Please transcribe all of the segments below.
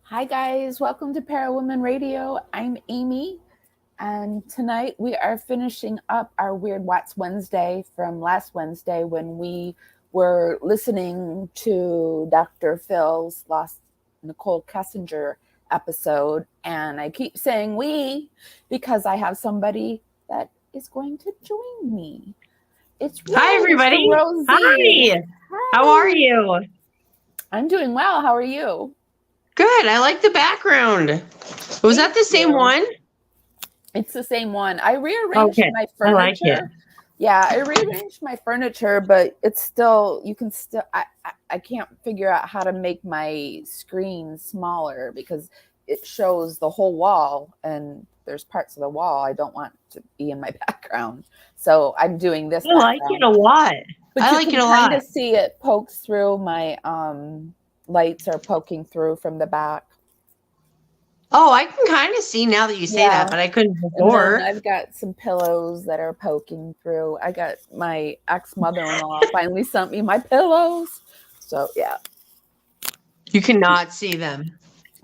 Hi guys, welcome to Parawoman Radio. I'm Amy, and tonight we are finishing up our Weird Watts Wednesday from last Wednesday when we were listening to Dr. Phil's Lost Nichol Kessinger episode. And I keep saying we because I have somebody that is going to join me. It's Rose. Hi everybody. Hi. How are you? I'm doing well. How are you? Good. I like the background. Was that the same one? It's the same one. I rearranged my furniture. I like it. Yeah, I rearranged my furniture, but it's still, I can't figure out how to make my screen smaller because it shows the whole wall and there's parts of the wall I don't want to be in my background. So I'm doing this. I like it a lot. But I like it a lot. You can kind of see it pokes through my, lights are poking through from the back. Oh, I can kind of see now that you say that, but I couldn't before. I've got some pillows that are poking through. I got my ex-mother-in-law finally sent me my pillows. So, yeah. You cannot see them.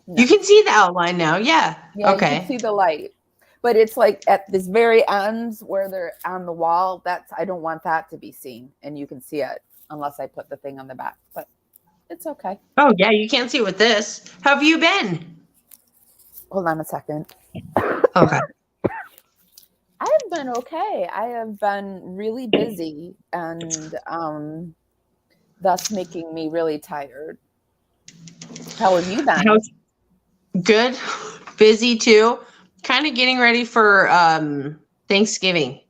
No. You can see the outline now. Yeah. Okay. You can see the light. But it's like at this very ends where they're on the wall. I don't want that to be seen. And you can see it unless I put the thing on the back. But it's okay. Oh, yeah. You can't see with this. How have you been? Hold on a second. Okay. I have been okay. I have been really busy and thus making me really tired. How have you been? Good. Busy too. Kind of getting ready for Thanksgiving,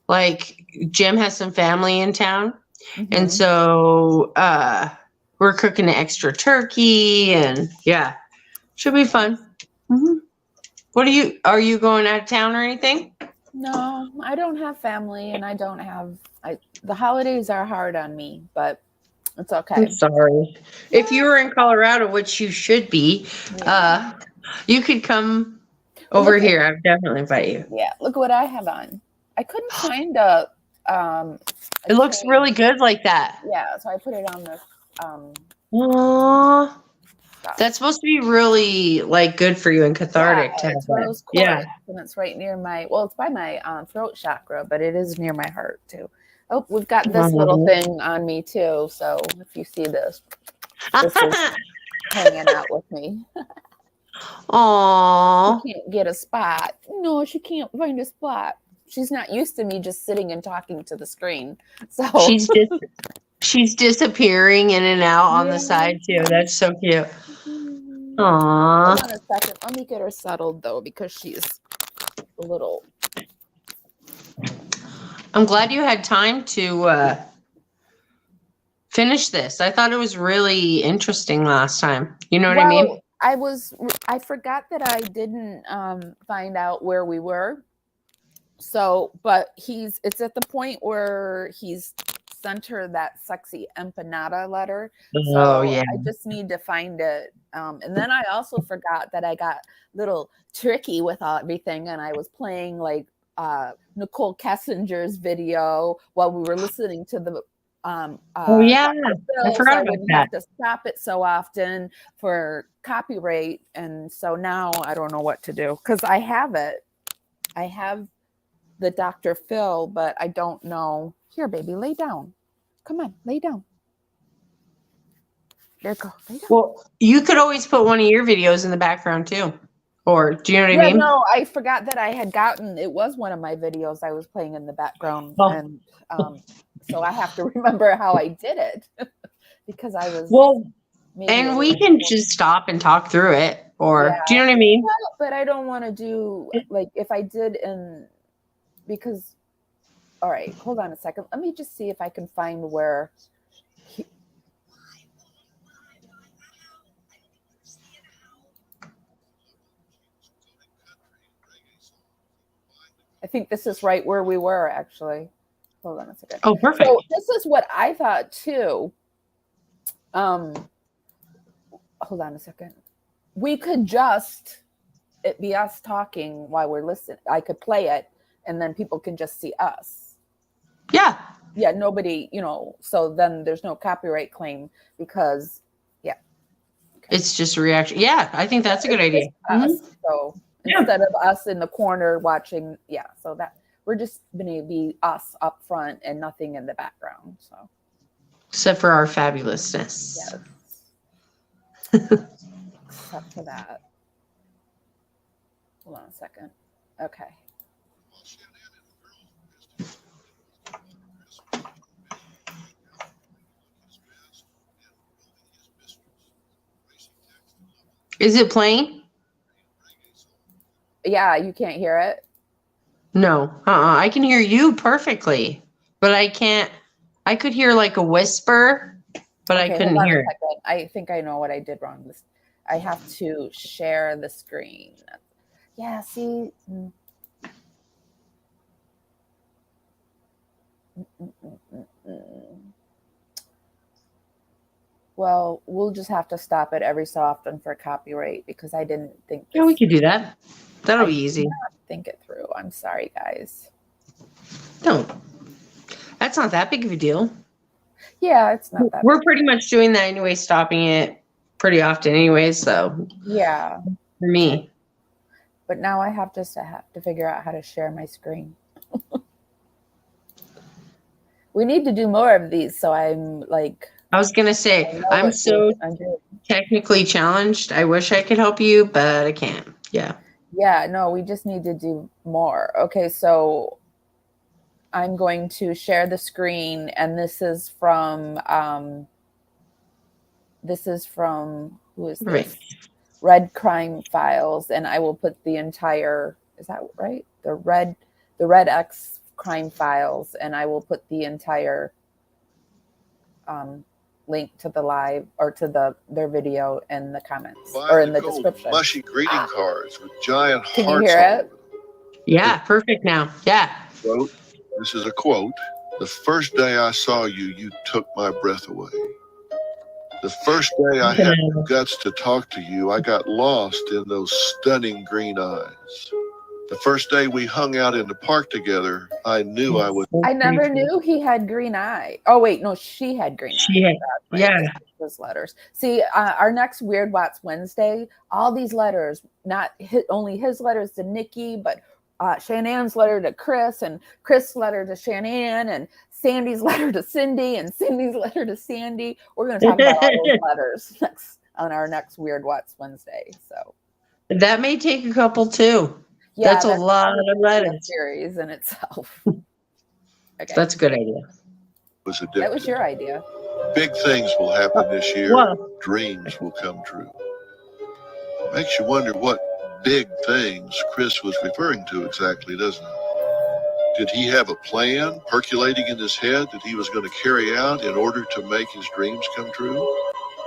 like Jim has some family in town. Mm-hmm. And so we're cooking an extra turkey and should be fun. Mm-hmm. Are you going out of town or anything? No, I don't have family and I don't have, the holidays are hard on me, but it's okay. I'm sorry. If you were in Colorado, which you should be, you could come over here. I'd definitely invite you. Yeah. Look what I have on. I couldn't find it looks really good like that. Yeah. So I put it on the, Aww. That's supposed to be really good for you and cathartic. Yeah, it's rose quartz, and it's right near it's by my throat chakra, but it is near my heart too. Oh, we've got this little thing on me too. So if you see this is hanging out with me. Aww. She can't get a spot. No, she can't find a spot. She's not used to me just sitting and talking to the screen. So she's disappearing in and out on the side too. That's so cute. Aww. Hold on a second. Let me get her settled though, because she's a little. I'm glad you had time to finish this. I thought it was really interesting last time. You know what I mean? I forgot that I didn't find out where we were. So, but it's at the point where he's sent her that sexy empanada letter. So I just need to find it. And then I also forgot that I got a little tricky with everything, and I was playing Nichol Kessinger's video while we were listening to the I forgot about that. Have to stop it so often for copyright, and so now I don't know what to do because I have it. I have the Dr. Phil, but I don't know. Here, baby, lay down. Come on, lay down. There you go. Lay down. Well, you could always put one of your videos in the background too. Or do you know what I mean? No, I forgot that I had gotten, it was one of my videos I was playing in the background. Oh. And so I have to remember how I did it because I was. Well, and we can just stop and talk through it. Or do you know what I mean? Well, but I don't want to do, if I did because, all right, hold on a second. Let me just see if I can find where think this is right where we were, actually. Hold on a second. Oh, perfect. So this is what I thought too. Hold on a second. We could just it be us talking while we're listening. I could play it, and then people can just see us. Yeah. Yeah, nobody, so then there's no copyright claim because, yeah. Okay. It's just a reaction. Yeah, I think that's a good idea. Us, so instead of us in the corner watching, so that we're just going to be us up front and nothing in the background. So, except for our fabulousness. Yes. Except for that. Hold on a second. Okay. Is it playing? Yeah, you can't hear it? No. I can hear you perfectly, but I can't. I could hear like a whisper, but I couldn't hear it. I think I know what I did wrong. I have to share the screen. Yeah, see? Well, we'll just have to stop it every so often for copyright because I didn't think. Yeah, we could do that. That'll be easy. Think it through. I'm sorry, guys. Don't. That's not that big of a deal. Yeah, it's not that. We're pretty much doing that anyway, stopping it pretty often anyway. So yeah, for me. But now I have to figure out how to share my screen. We need to do more of these. So I'm like. I was gonna say I'm so technically challenged. I wish I could help you, but I can't. Yeah. Yeah, no, we just need to do more. Okay, so I'm going to share the screen, and this is from who is this? Right. Red Crime Files, and I will put the entire, is that right? The Red X Crime Files, and I will put the entire link to the live or to their video in the comments or in the description. Mushy greeting cards with giant Can hearts. You hear it? Yeah, perfect now. Yeah. Quote, this is a quote. The first day I saw you, you took my breath away. The first day I had the guts to talk to you, I got lost in those stunning green eyes. The first day we hung out in the park together, I knew I would. I never knew he had green eye. Oh, wait, no, she had green eye. Right. Yeah. Those letters. See, our next Weird Watts Wednesday, all these letters, not only his letters to Nikki, but Shanann's letter to Chris, and Chris' letter to Shanann, and Sandy's letter to Cindy, and Cindy's letter to Sandy. We're going to talk about all those letters on our next Weird Watts Wednesday. So that may take a couple too. Yeah, that's a lot of letters. Series in itself. Okay. That's a good idea. That was your idea. Big things will happen this year. Whoa. Dreams will come true. Makes you wonder what big things Chris was referring to exactly, doesn't it? Did he have a plan percolating in his head that he was going to carry out in order to make his dreams come true?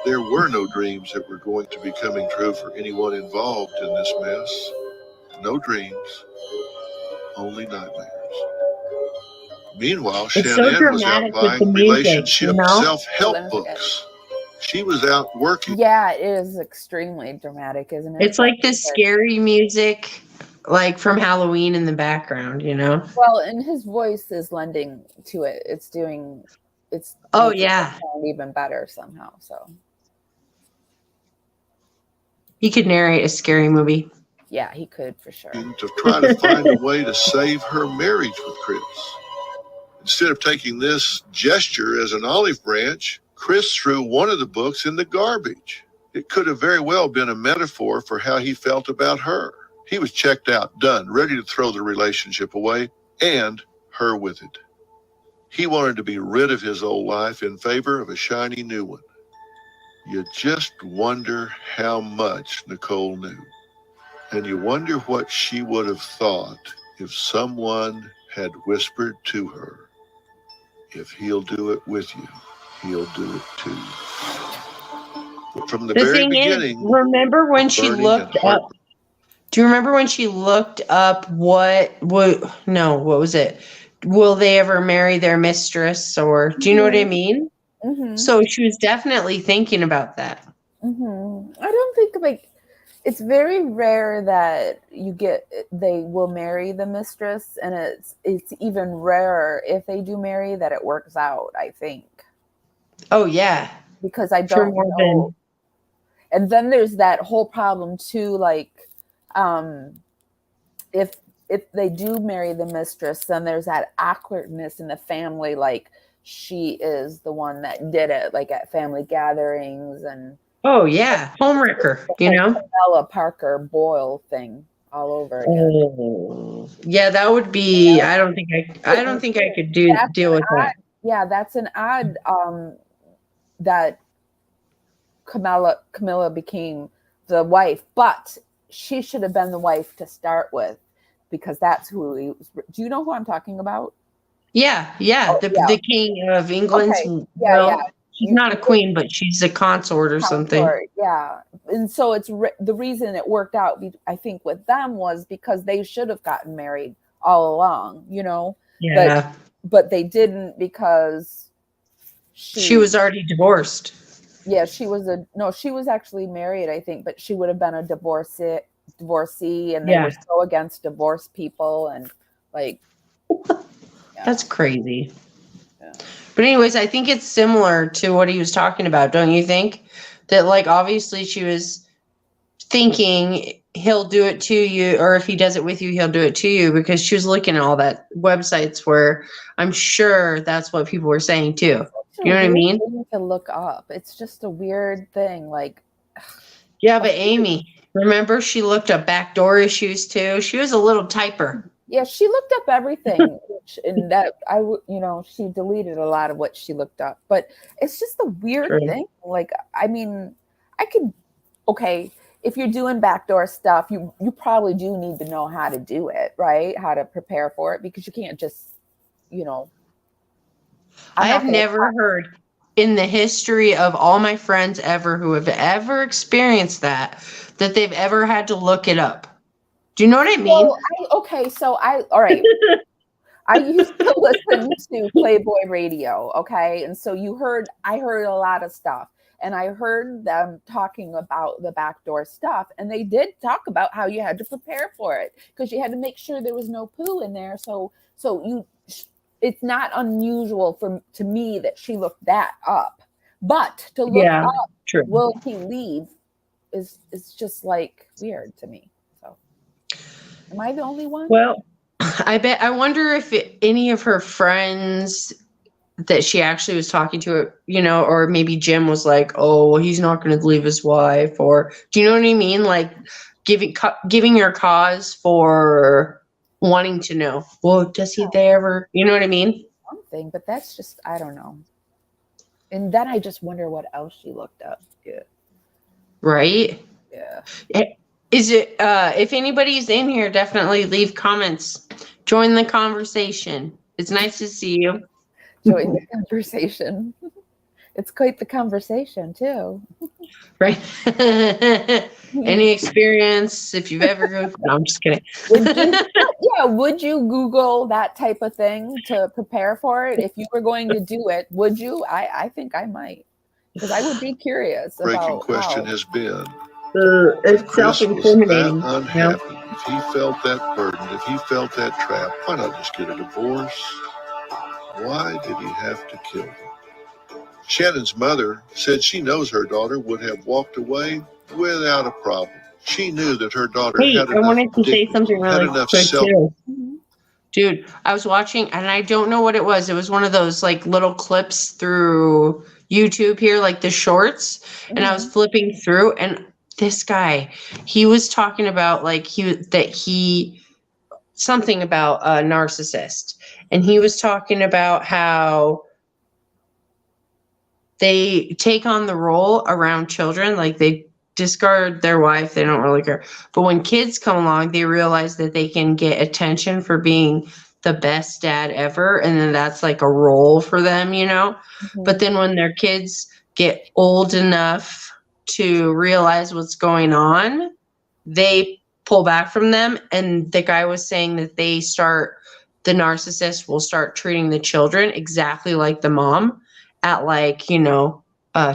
There were no dreams that were going to be coming true for anyone involved in this mess. No dreams, only nightmares. Meanwhile, Shanann was out buying relationship self-help books. She was out working. Yeah, it is extremely dramatic, isn't it? It's like this scary music, like from Halloween in the background, you know? Well, and his voice is lending to it. It's oh, yeah. Even better somehow, so. He could narrate a scary movie. Yeah, he could for sure. To try to find a way to save her marriage with Chris. Instead of taking this gesture as an olive branch, Chris threw one of the books in the garbage. It could have very well been a metaphor for how he felt about her. He was checked out, done, ready to throw the relationship away, and her with it. He wanted to be rid of his old life in favor of a shiny new one. You just wonder how much Nichol knew. And you wonder what she would have thought if someone had whispered to her, if he'll do it with you, he'll do it too. But from the very beginning, remember when she looked up Do you remember when she looked up what was it? Will they ever marry their mistress? Or do you know what I mean? Mm-hmm. So she was definitely thinking about that. Mm-hmm. I don't think like it's very rare that they will marry the mistress, and it's even rarer if they do marry that it works out, I think. Oh yeah. Because I For don't more know. And then there's that whole problem too, like if they do marry the mistress, then there's that awkwardness in the family, like she is the one that did it, like at family gatherings and oh yeah, homewrecker, you know? Bella Parker Boyle thing all over again. Oh. Yeah, that would be I don't think I could deal with that. Yeah, that's an odd that Camilla became the wife, but she should have been the wife to start with, because that's who he was. Do you know who I'm talking about? Yeah. Oh, The king of England's yeah. She's not a queen, but she's a consort or something. Yeah. And so it's the reason it worked out, I think, with them was because they should have gotten married all along, you know? Yeah. But they didn't, because she was already divorced. Yeah, she was actually married, I think, but she would have been a divorcee, and they were so against divorced people, and like that's crazy. Yeah. But anyways, I think it's similar to what he was talking about, don't you think? That like obviously she was thinking he'll do it to you, or if he does it with you, he'll do it to you, because she was looking at all that websites where I'm sure that's what people were saying too. You know what I mean? To look up. It's just a weird thing. Like, yeah, but Amy, remember she looked up backdoor issues too. She was a little typer. Yeah, she looked up everything, and that she deleted a lot of what she looked up. But it's just a weird thing. Like, I mean, if you're doing backdoor stuff, you probably do need to know how to do it, right? How to prepare for it, because you can't just, I have never heard in the history of all my friends ever who have ever experienced that they've ever had to look it up. Do you know what I mean? All right. I used to listen to Playboy Radio, okay? And so I heard a lot of stuff, and I heard them talking about the backdoor stuff, and they did talk about how you had to prepare for it, because you had to make sure there was no poo in there. So it's not unusual to me that she looked that up, but to look up, will he leave is just like weird to me. So am I the only one? Well, I wonder if any of her friends that she actually was talking to, or maybe Jim was like, oh, well, he's not going to leave his wife, or do you know what I mean? Like giving your cause for wanting to know, well, does he ever, you know what I mean? Something, but that's just, I don't know. And then I just wonder what else she looked up. Yeah. Right? Yeah. Is it, if anybody's in here, definitely leave comments. Join the conversation. It's nice to see you. Join the conversation. It's quite the conversation too. Right. Any experience, if you've ever no, I'm just kidding. Would you Google that type of thing to prepare for it? If you were going to do it, would you? I think I might, because I would be curious. Breaking question has been, it's Chris self-incriminating. was that unhappy, if he felt that burden, if he felt that trap, why not just get a divorce? Why did he have to kill them? Shannon's mother said she knows her daughter would have walked away without a problem. She knew that her daughter had enough. I wanted to say something really quick too. Dude, I was watching, and I don't know what it was. It was one of those like little clips through YouTube here, like the shorts. And I was flipping through, and this guy, he was talking about something about a narcissist. And he was talking about how they take on the role around children, like they discard their wife, they don't really care. But when kids come along, they realize that they can get attention for being the best dad ever, and then that's like a role for them, But then when their kids get old enough to realize what's going on, they pull back from them. And the guy was saying that the narcissist will start treating the children exactly like the mom at like,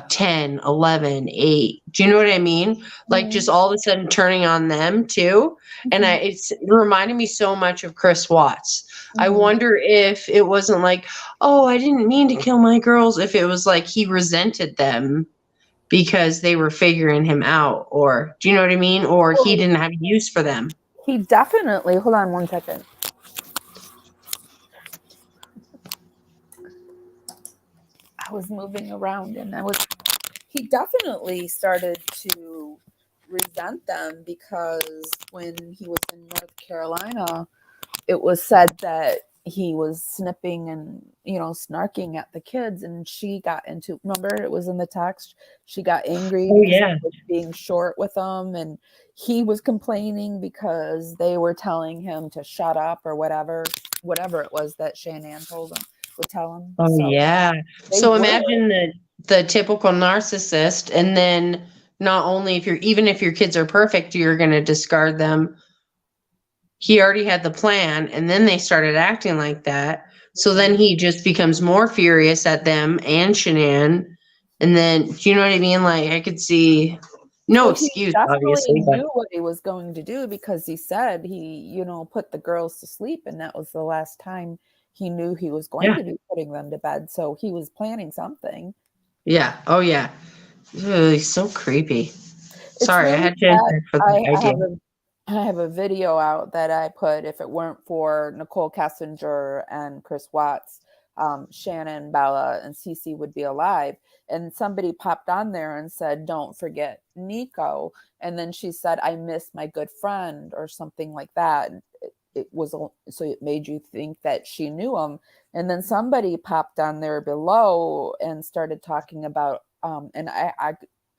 10, 11, 8. Do you know what I mean? Like just all of a sudden turning on them too. And it's reminding me so much of Chris Watts. I wonder if it wasn't like, oh, I didn't mean to kill my girls. If it was like he resented them because they were figuring him out, or do you know what I mean? Or he didn't have use for them. He definitely, hold on one second. I was moving around and he definitely started to resent them because when he was in North Carolina, it was said that he was snipping and, snarking at the kids, and she got into, remember it was in the text, she got angry because he was being short with them, and he was complaining because they were telling him to shut up or whatever it was that Shanann told him, would tell him. Oh, so, yeah. So imagine the typical narcissist, and then not only if your kids are perfect, you're going to discard them. He already had the plan, and then they started acting like that. So then he just becomes more furious at them and Shanann. And then, do you know what I mean? Like, I could see excuse, obviously. He knew what he was going to do because he said he, put the girls to sleep, and that was the last time he knew he was going to be putting them to bed. So he was planning something. Yeah. Oh, yeah. Ugh, he's so creepy. Sorry, really I had to for the idea. I have a video out that I put. If it weren't for Nichol Kessinger and Chris Watts, Shanann, Bella, and Cece would be alive. And somebody popped on there and said, "Don't forget Nico." And then she said, "I miss my good friend," or something like that. It was so it made you think that she knew him. And then somebody popped on there below and started talking about and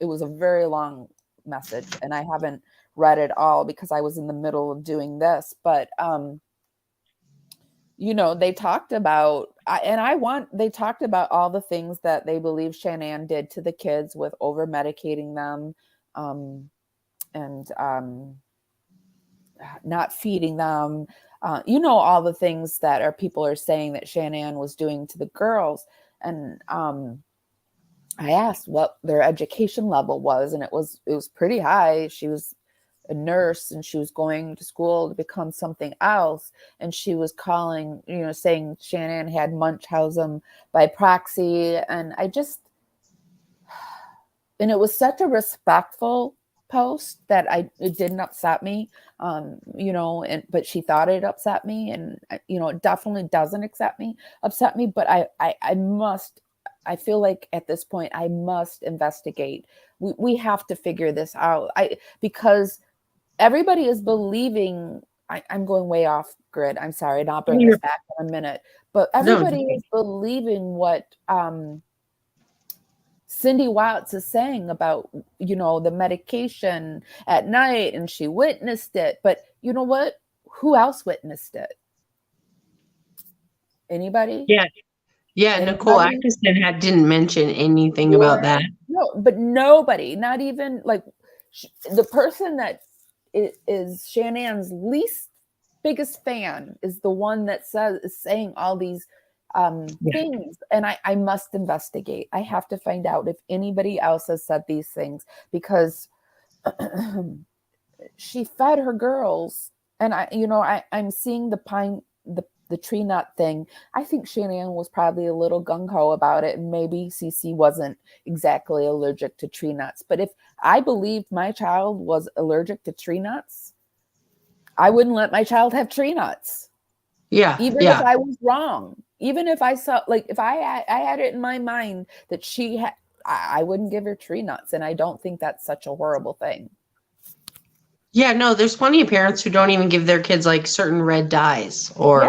it was a very long message, and I haven't read it all because I was in the middle of doing this, but they talked about they talked about all the things that they believe Shanann did to the kids with over medicating them and not feeding them, all the things that people are saying that Shanann was doing to the girls. And I asked what their education level was, and it was pretty high. She was a nurse, and she was going to school to become something else. And she was calling, saying Shanann had Munchausen by proxy. And and it was such a respectful post that it didn't upset me, but she thought it upset me. And, it definitely doesn't upset me, but I feel like at this point I must investigate. We have to figure this out. Because everybody is believing. I'm going way off grid. I'm sorry, and I'll bring this back in a minute. But everybody is believing what Cindy Watts is saying about, the medication at night, and she witnessed it. But you know what? Who else witnessed it? Anybody? Yeah. Yeah, anybody? Nicole Atkinson didn't mention anything about that. No, but nobody, not even like the person that is Shanann's least biggest fan is the one that is saying all these things. And I must investigate. I have to find out if anybody else has said these things, because she fed her girls. And I'm seeing the tree nut thing. I think Shanann was probably a little gung-ho about it, and maybe Cece wasn't exactly allergic to tree nuts. But if I believed my child was allergic to tree nuts, I wouldn't let my child have tree nuts. Yeah. Even if I was wrong. Even if I saw, like, if I had it in my mind that she had, I wouldn't give her tree nuts. And I don't think that's such a horrible thing. Yeah, no, there's plenty of parents who don't even give their kids like certain red dyes or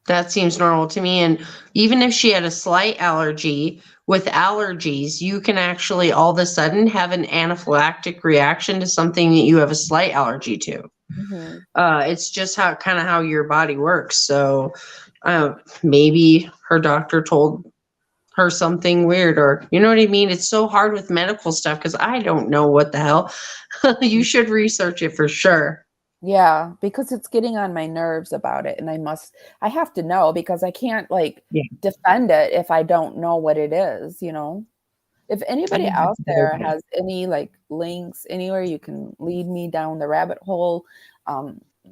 that seems normal to me. And even if she had a slight allergy, with allergies, you can actually all of a sudden have an anaphylactic reaction to something that you have a slight allergy to. Mm-hmm. It's just how your body works. So maybe her doctor told her something weird, or you know what I mean? It's so hard with medical stuff because I don't know what the hell. You should research it for sure. Yeah, because it's getting on my nerves about it, and I have to know, because I can't defend it if I don't know what it is, you know. If anybody out there has any links anywhere you can lead me down the rabbit hole,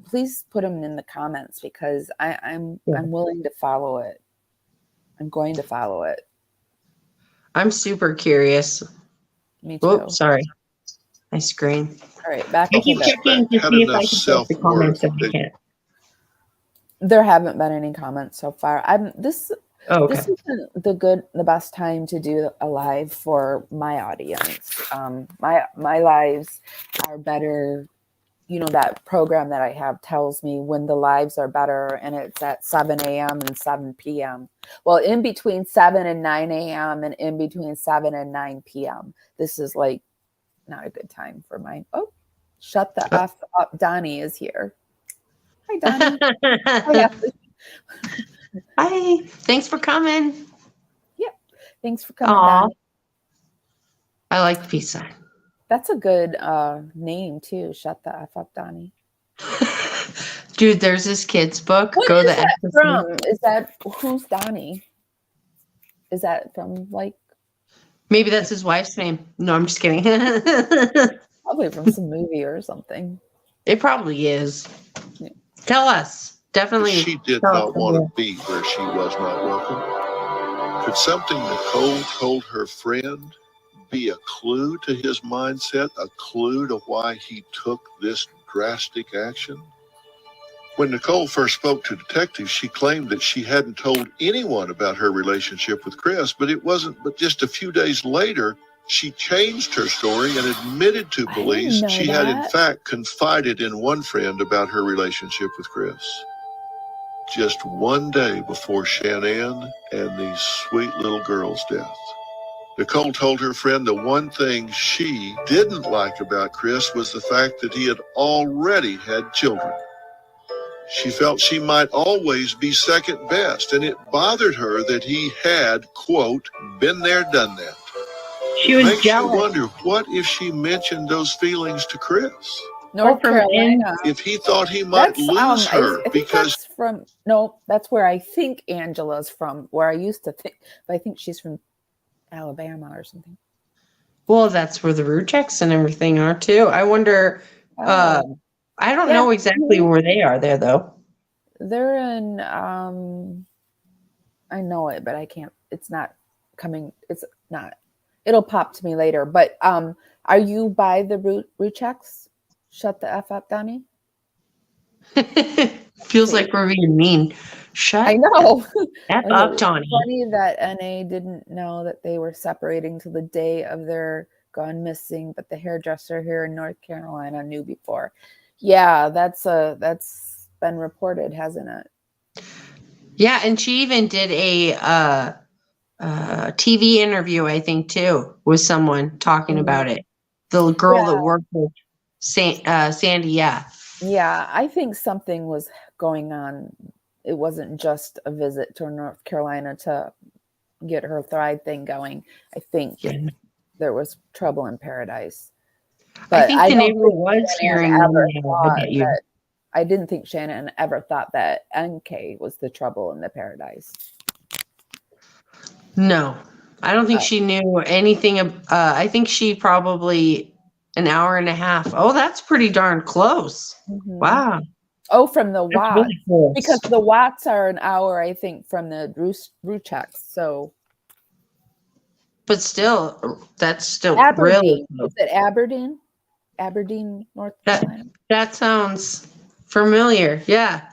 please put them in the comments, because I'm willing to follow it. I'm going to follow it. I'm super curious. Me too. Oops, sorry. I scream. All right, back I to keep checking to Had see if I enough can post the comments that I can't. There haven't been any comments so far. This isn't the best time to do a live for my audience. My lives are better. You know, that program that I have tells me when the lives are better, and it's at 7 a.m. and 7 p.m. Well, in between 7 and 9 a.m. and in between 7 and 9 p.m. This is not a good time for mine. Oh, shut the F up. Donnie is here. Hi, Donnie. Hi, Hi. Thanks for coming. Yeah. Thanks for coming, Donnie. I like the peace sign. That's a good name too. Shut the F up, Donnie. Dude, there's this kid's book. What is that from? Is that who's Donnie? Is that from maybe that's his wife's name. No, I'm just kidding. Probably from some movie or something. It probably is. Yeah. Tell us. Definitely. She did not want to be where she was not welcome. Could something Nichol told her friend be a clue to his mindset, a clue to why he took this drastic action? When Nichol first spoke to detectives, she claimed that she hadn't told anyone about her relationship with Chris, but it wasn't but just a few days later, she changed her story and admitted to police she had in fact confided in one friend about her relationship with Chris. Just one day before Shanann and these sweet little girls' death. Nichol told her friend the one thing she didn't like about Chris was the fact that he had already had children. She felt she might always be second best, and it bothered her that he had, quote, been there, done that. She was Makes jealous. you wonder, what if she mentioned those feelings to Chris? North Carolina. If he thought he might lose her because that's where I think Angela's from, where I used to think, but I think she's from Alabama or something. Well, that's where the root checks and everything are too. I wonder, I don't know exactly where they are there though. They're in, I know it, but I can't, it's not coming. It's not, it'll pop to me later, but, are you by the root checks? Shut the F up, Donnie. Feels like we're being mean. I know. F up, Donnie. Funny that NA didn't know that they were separating to the day of their gone missing, but the hairdresser here in North Carolina knew before. Yeah, that's been reported, hasn't it? Yeah, and she even did a TV interview, I think, too, with someone talking about it. The girl that worked with Sandy, yeah. Yeah, I think something was going on. It wasn't just a visit to North Carolina to get her Thrive thing going. I think there was trouble in paradise. But I think the neighbor was hearing I didn't think Shanann ever thought that NK was the trouble in the paradise. No, I don't think she knew anything. I think she probably an hour and a half. Oh, that's pretty darn close. Mm-hmm. Wow. Oh, from the Watts. Really because the Watts are an hour, I think, from the root checks. So, but still, that's still Aberdeen. Really close. Is it Aberdeen? Aberdeen, North Carolina. That sounds familiar. Yeah.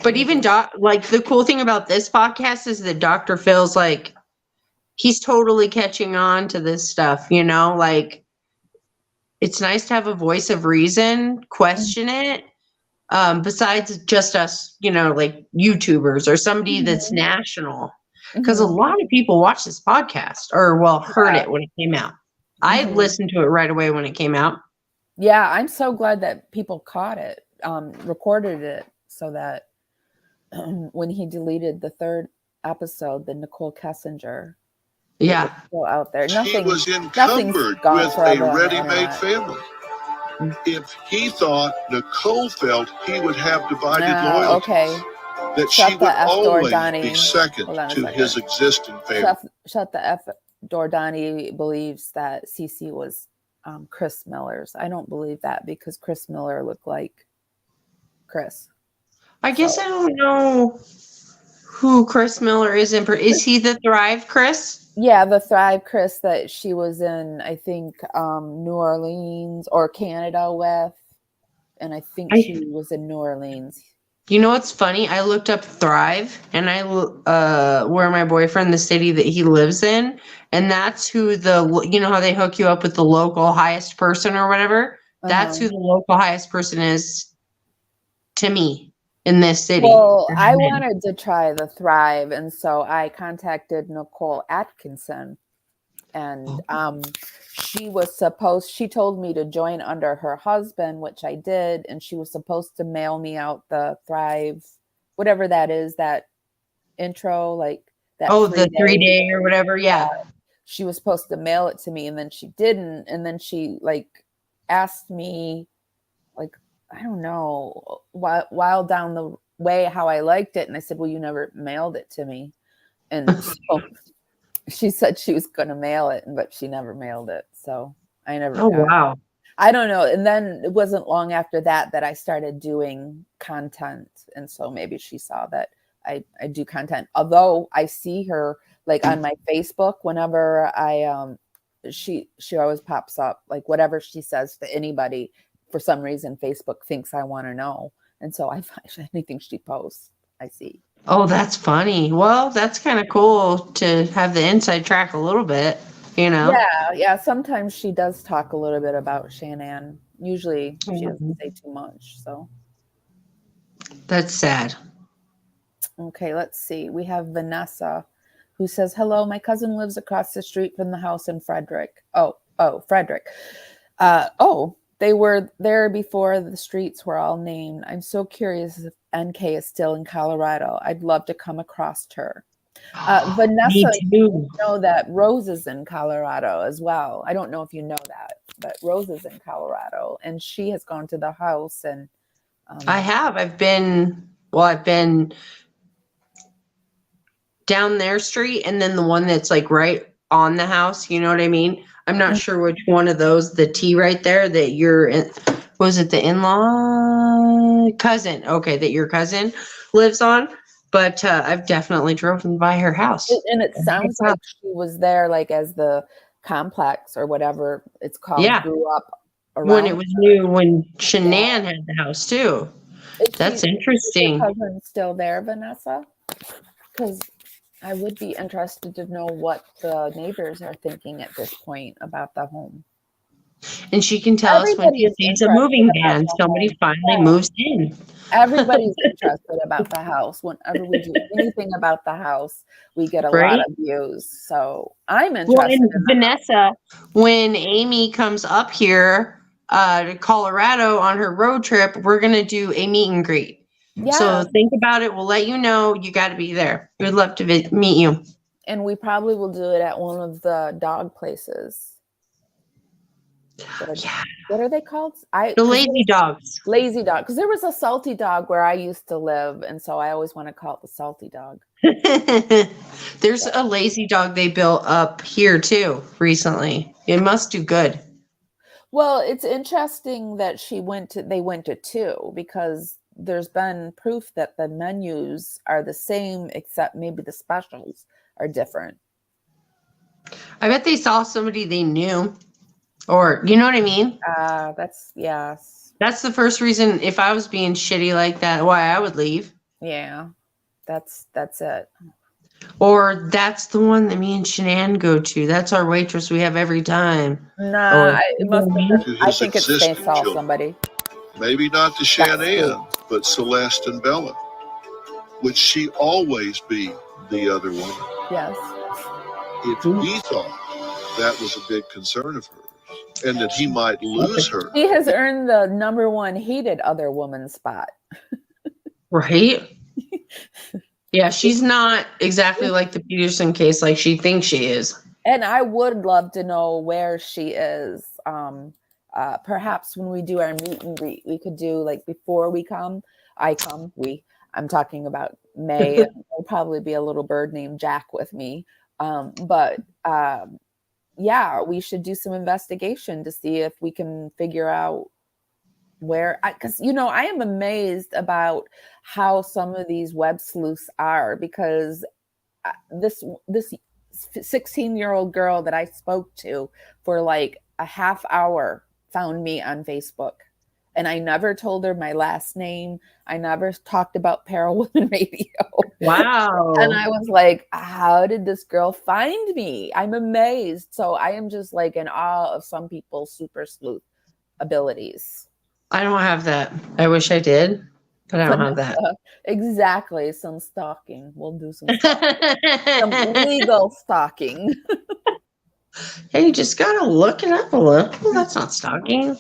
But even like the cool thing about this podcast is that Dr. Phil's like, he's totally catching on to this stuff, you know, like it's nice to have a voice of reason, question it. Besides just us, you know, like YouTubers or somebody that's national, because a lot of people watch this podcast or heard it when it came out. I listened to it right away when it came out. Yeah. I'm so glad that people caught it, recorded it so that when he deleted the third episode, the Nichol Kessinger. Yeah. Still out there. He was Nothing's encumbered gone with a forever on the ready-made internet. family. If he thought Nicole felt he would have divided loyalties, Okay. that Shut she the would F door, always Donnie. be second Hold on a to second. his existing family. Shut the F door. Donnie believes that Cece was Chris Miller's. I don't believe that because Chris Miller looked like Chris. I guess I don't know who Chris Miller is. Is he the Thrive Chris? Yeah, the Thrive Chris that she was in, I think, New Orleans or Canada with. And I think she was in New Orleans. You know what's funny? I looked up Thrive, and where my boyfriend, the city that he lives in, and that's who you know how they hook you up with the local highest person or whatever? That's who the local highest person is to me in this city. Well, I wanted to try the Thrive, and so I contacted Nicole Atkinson, and she told me to join under her husband, which I did, and she was supposed to mail me out the Thrive, whatever that is, that intro, like that. Oh, the 3-day or whatever. Yeah. She was supposed to mail it to me, and then she didn't, and then she asked me, I don't know, while down the way how I liked it, and I said, well, you never mailed it to me, and so she said she was going to mail it, but she never mailed it. So I never. Oh, wow. I don't know. And then it wasn't long after that I started doing content. And so maybe she saw that I do content, although I see her on my Facebook, whenever she always pops up, whatever she says to anybody, for some reason, Facebook thinks I want to know. And so I find anything she posts, I see. Oh, that's funny. Well, that's kind of cool to have the inside track a little bit, you know? Yeah. Sometimes she does talk a little bit about Shanann. Usually she doesn't say too much. So that's sad. Okay, let's see. We have Vanessa who says, hello, my cousin lives across the street from the house in Frederick. Oh, Frederick. They were there before the streets were all named. I'm so curious if NK is still in Colorado. I'd love to come across her. Vanessa, you know that Rose is in Colorado as well. I don't know if you know that, but Rose is in Colorado, and she has gone to the house. And I have. I've been down their street, and then the one that's right on the house. You know what I mean? I'm not sure which one of those, the T right there that you're in, was it the in-law cousin? Okay, that your cousin lives on. But I've definitely driven by her house. And it sounds like she was there as the complex or whatever it's called. Yeah. Grew up around when it was new, when Shanann had the house too. That's interesting. Is your cousin still there, Vanessa? Because I would be interested to know what the neighbors are thinking at this point about the home. And she can tell us when she sees a moving van, somebody finally moves in. Everybody's interested about the house. Whenever we do anything about the house, we get a lot of views. So I'm interested. Well, and Vanessa, when Amy comes up here to Colorado on her road trip, we're going to do a meet and greet. Yeah. So think about it. We'll let you know. You got to be there. We'd love to meet you. And we probably will do it at one of the dog places. What are they called? The lazy dogs. Lazy dog. Because there was a salty dog where I used to live. And so I always want to call it the salty dog. There's a lazy dog they built up here too recently. It must do good. Well, it's interesting that they went to two, because there's been proof that the menus are the same, except maybe the specials are different. I bet they saw somebody they knew, or you know what I mean? That's the first reason, if I was being shitty like that, why I would leave. Yeah, that's it. Or that's the one that me and Shanann go to. That's our waitress we have every time. Nah, it must be. I think it's they saw somebody. Maybe not to Shanann, but Celeste and Bella. Would she always be the other woman? Yes. If he thought that was a big concern of hers, and that he might lose her. He has earned the #1 hated other woman spot. Right? Yeah, she's not exactly like the Peterson case, like she thinks she is. And I would love to know where she is. Perhaps when we do our meet and greet, we could do like before we come. I'm talking about May. There'll probably be a little bird named Jack with me. Yeah, we should do some investigation to see if we can figure out where, because I am amazed about how some of these web sleuths are, because this 16-year-old girl that I spoke to for like a half hour found me on Facebook, and I never told her my last name. I never talked about Para Women Radio. Wow. And I was like, how did this girl find me? I'm amazed. So I am just like in awe of some people's super sleuth abilities. I don't have that. I wish I did, but I don't have that. Exactly. Some stalking. We'll do some legal stalking. Hey, you just gotta look it up a little. That's not stalking.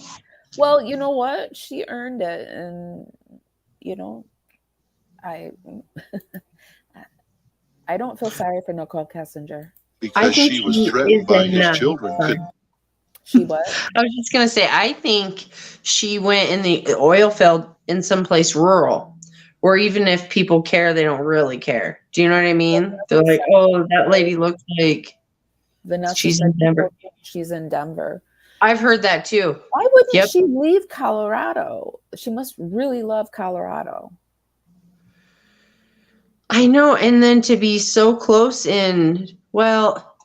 Well, you know what? She earned it, and I don't feel sorry for Nichol Kessinger. Because she was threatened by his children. She what? I was just gonna say, I think she went in the oil field in someplace rural, or even if people care, they don't really care. Do you know what I mean? They're like, oh, that lady looks like Vanessa. She's in Denver. She's in Denver. I've heard that too. Why wouldn't she leave Colorado? She must really love Colorado. I know. And then to be so close in, well,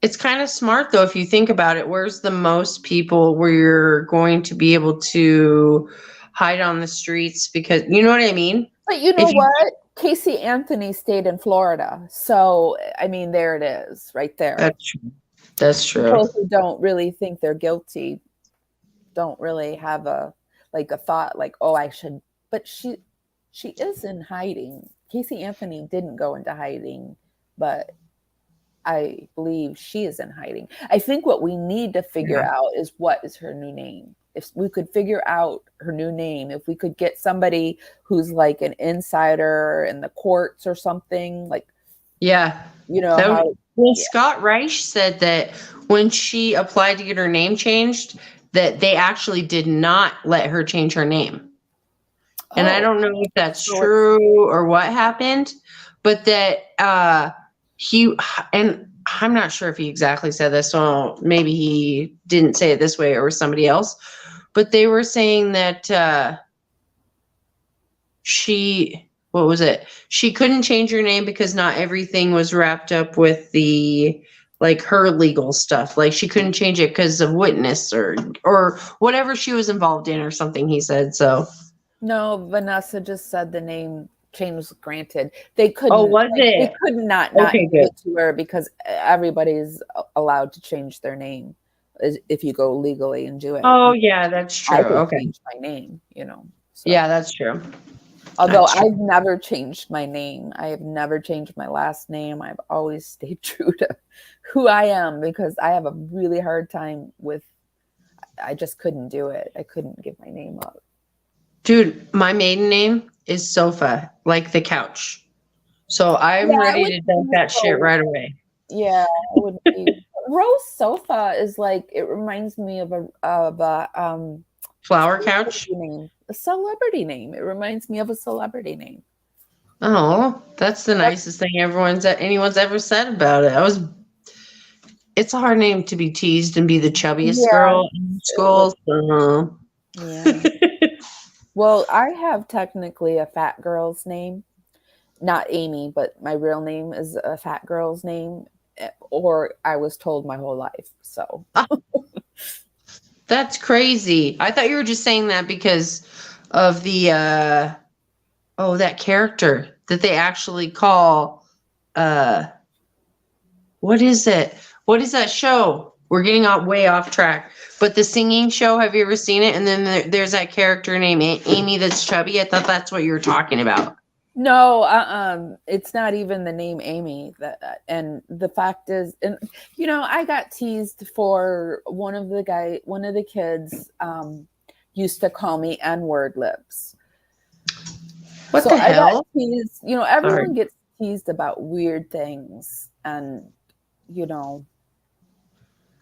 it's kind of smart though, if you think about it. Where's the most people where you're going to be able to hide on the streets? Because you know what I mean? But you know what? Casey Anthony stayed in Florida. So, I mean, there it is right there. That's true. That's true. People who don't really think they're guilty don't really have a thought like, oh, I should. But she is in hiding. Casey Anthony didn't go into hiding, but I believe she is in hiding. I think what we need to figure out is what is her new name. If we could figure out her new name, if we could get somebody who's like an insider in the courts or something, like, Scott Reich said that when she applied to get her name changed, that they actually did not let her change her name. And I don't know if that's true or what happened, but that and I'm not sure if he exactly said this, so maybe he didn't say it this way or somebody else, but they were saying that she couldn't change her name because not everything was wrapped up with the her legal stuff. Like she couldn't change it because of witness or whatever she was involved in or something, he said. So no, Vanessa just said the name change was granted. They couldn't. Oh, was it? They could not give it to her because everybody's allowed to change their name if you go legally and do it. Oh yeah, that's true. I could change my name, So. Yeah, that's true. Although I've never changed my name. I have never changed my last name. I've always stayed true to who I am because I have a really hard time I just couldn't do it. I couldn't give my name up. Dude, my maiden name is Sofa, like the couch. So I'm ready to dump that shit right away. Yeah, it would be. Rose Sofa is it reminds me of a flower couch name. A celebrity name. It reminds me of a celebrity name. Oh, that's the nicest thing anyone's ever said about it. It's a hard name to be teased and be the chubbiest girl in school. Yeah. Well, I have technically a fat girl's name. Not Amy, but my real name is a fat girl's name. Or I was told my whole life. So that's crazy. I thought you were just saying that because of the that character that they actually call what is it? What is that show? We're getting way off track. But the singing show, have you ever seen it? And then there's that character named Amy that's chubby. I thought that's what you were talking about. No, it's not even the name Amy. And the fact is, and I got teased for one of the kids used to call me N-word lips. What So the I got hell? teased. You know, Sorry. everyone gets teased about weird things, and you know,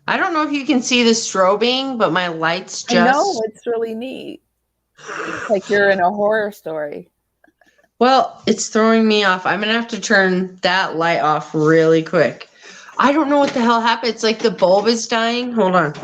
I don't know if you can see the strobing, but my lights I know just. it's really neat. It's like you're in a horror story. Well, it's throwing me off. I'm going to have to turn that light off really quick. I don't know what the hell happened. It's like the bulb is dying. Hold on.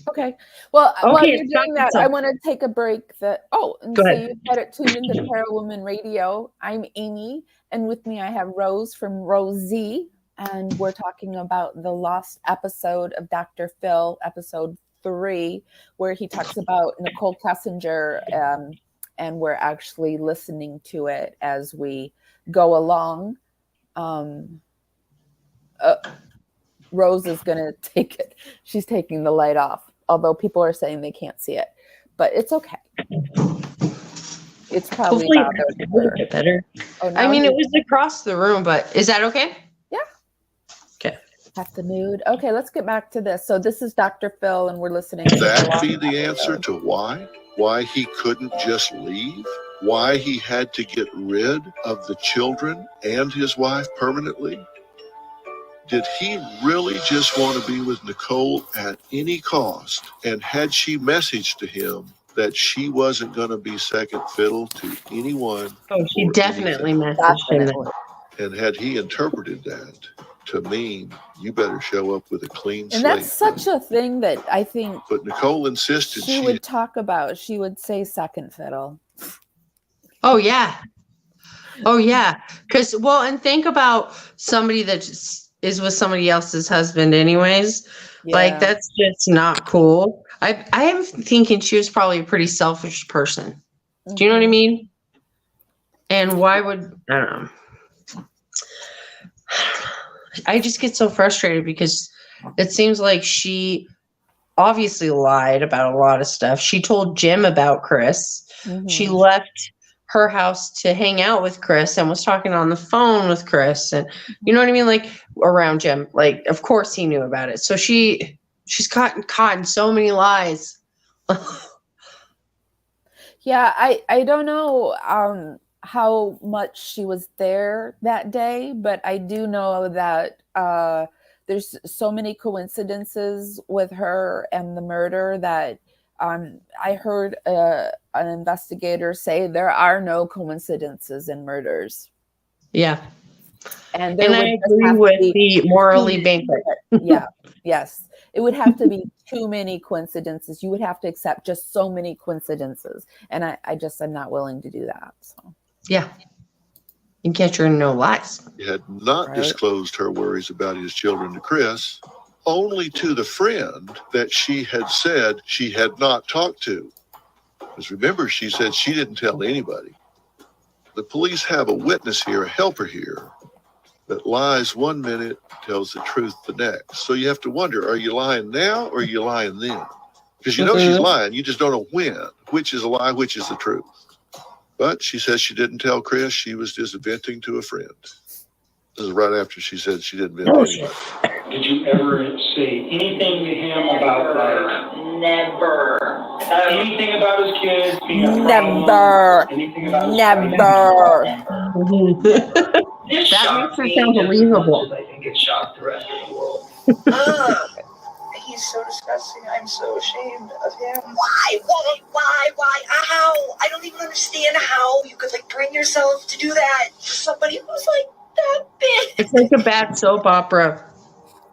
Okay. Well, while Okay, you're it's got doing that, I itself. want to take a break. And Go so ahead. you've got it tuned into Parawoman Radio. I'm Amy, and with me I have Rose from Rosie, and we're talking about the lost episode of Dr. Phil, episode 3, where he talks about Nichol Kessinger, and we're actually listening to it as we go along. Rose is going to take it. She's taking the light off, although people are saying they can't see it, but it's okay. It's probably Hopefully bothered it's a little her. bit better. Oh, I mean, you it was across the room, but is that okay? Yeah. Okay. Have the mood. Okay, let's get back to this. So this is Dr. Phil, and we're listening to That be the answer to why he couldn't just leave? Why he had to get rid of the children and his wife permanently? Did he really just want to be with Nichol at any cost? And had she messaged to him that she wasn't going to be second fiddle to anyone? Oh, she or definitely anything? messaged him that. Definitely. And had he interpreted that to mean you better show up with a clean slate? And that's such a thing that I think But Nichol insisted she would talk about. She would say second fiddle. Oh, yeah. Oh, yeah. Because, well, and think about somebody that just is with somebody else's husband anyways. Yeah. Like, that's just not cool. I am thinking she was probably a pretty selfish person. Do you know what I mean? And why would, I don't know. I just get so frustrated because it seems like she obviously lied about a lot of stuff. She told Jim about Chris. She left her house to hang out with Chris and was talking on the phone with Chris. And you know what I mean? Like around Jim, like, of course he knew about it. So she's caught in so many lies. Yeah, I don't know how much she was there that day, but I do know that there's so many coincidences with her and the murder that I heard an investigator say there are no coincidences in murders. Yeah. And I agree with the morally bankrupt. Yeah. Yes. It would have to be too many coincidences. You would have to accept just so many coincidences. And I'm not willing to do that. So yeah. And catch her in no lies. She had not disclosed her worries about his children to Chris, only to the friend that she had said she had not talked to. Because remember, she said she didn't tell anybody. The police have a witness here, a helper here, that lies one minute, tells the truth the next. So you have to wonder, are you lying now or are you lying then? Because you know she's lying, you just don't know when. Which is a lie, which is the truth. But she says she didn't tell Chris, she was just venting to a friend. This is right after she said she didn't vent to anybody. Did you ever say anything to him about, like... Never. Anything about his kids being a Never. problem? Anything about his Never. It That shocked makes me it sound just as believable. much as I think it shocked the rest of the world. Ugh. He's so disgusting. I'm so ashamed of him. Why? How? I don't even understand how you could like bring yourself to do that to somebody who's like that big. It's like a bad soap opera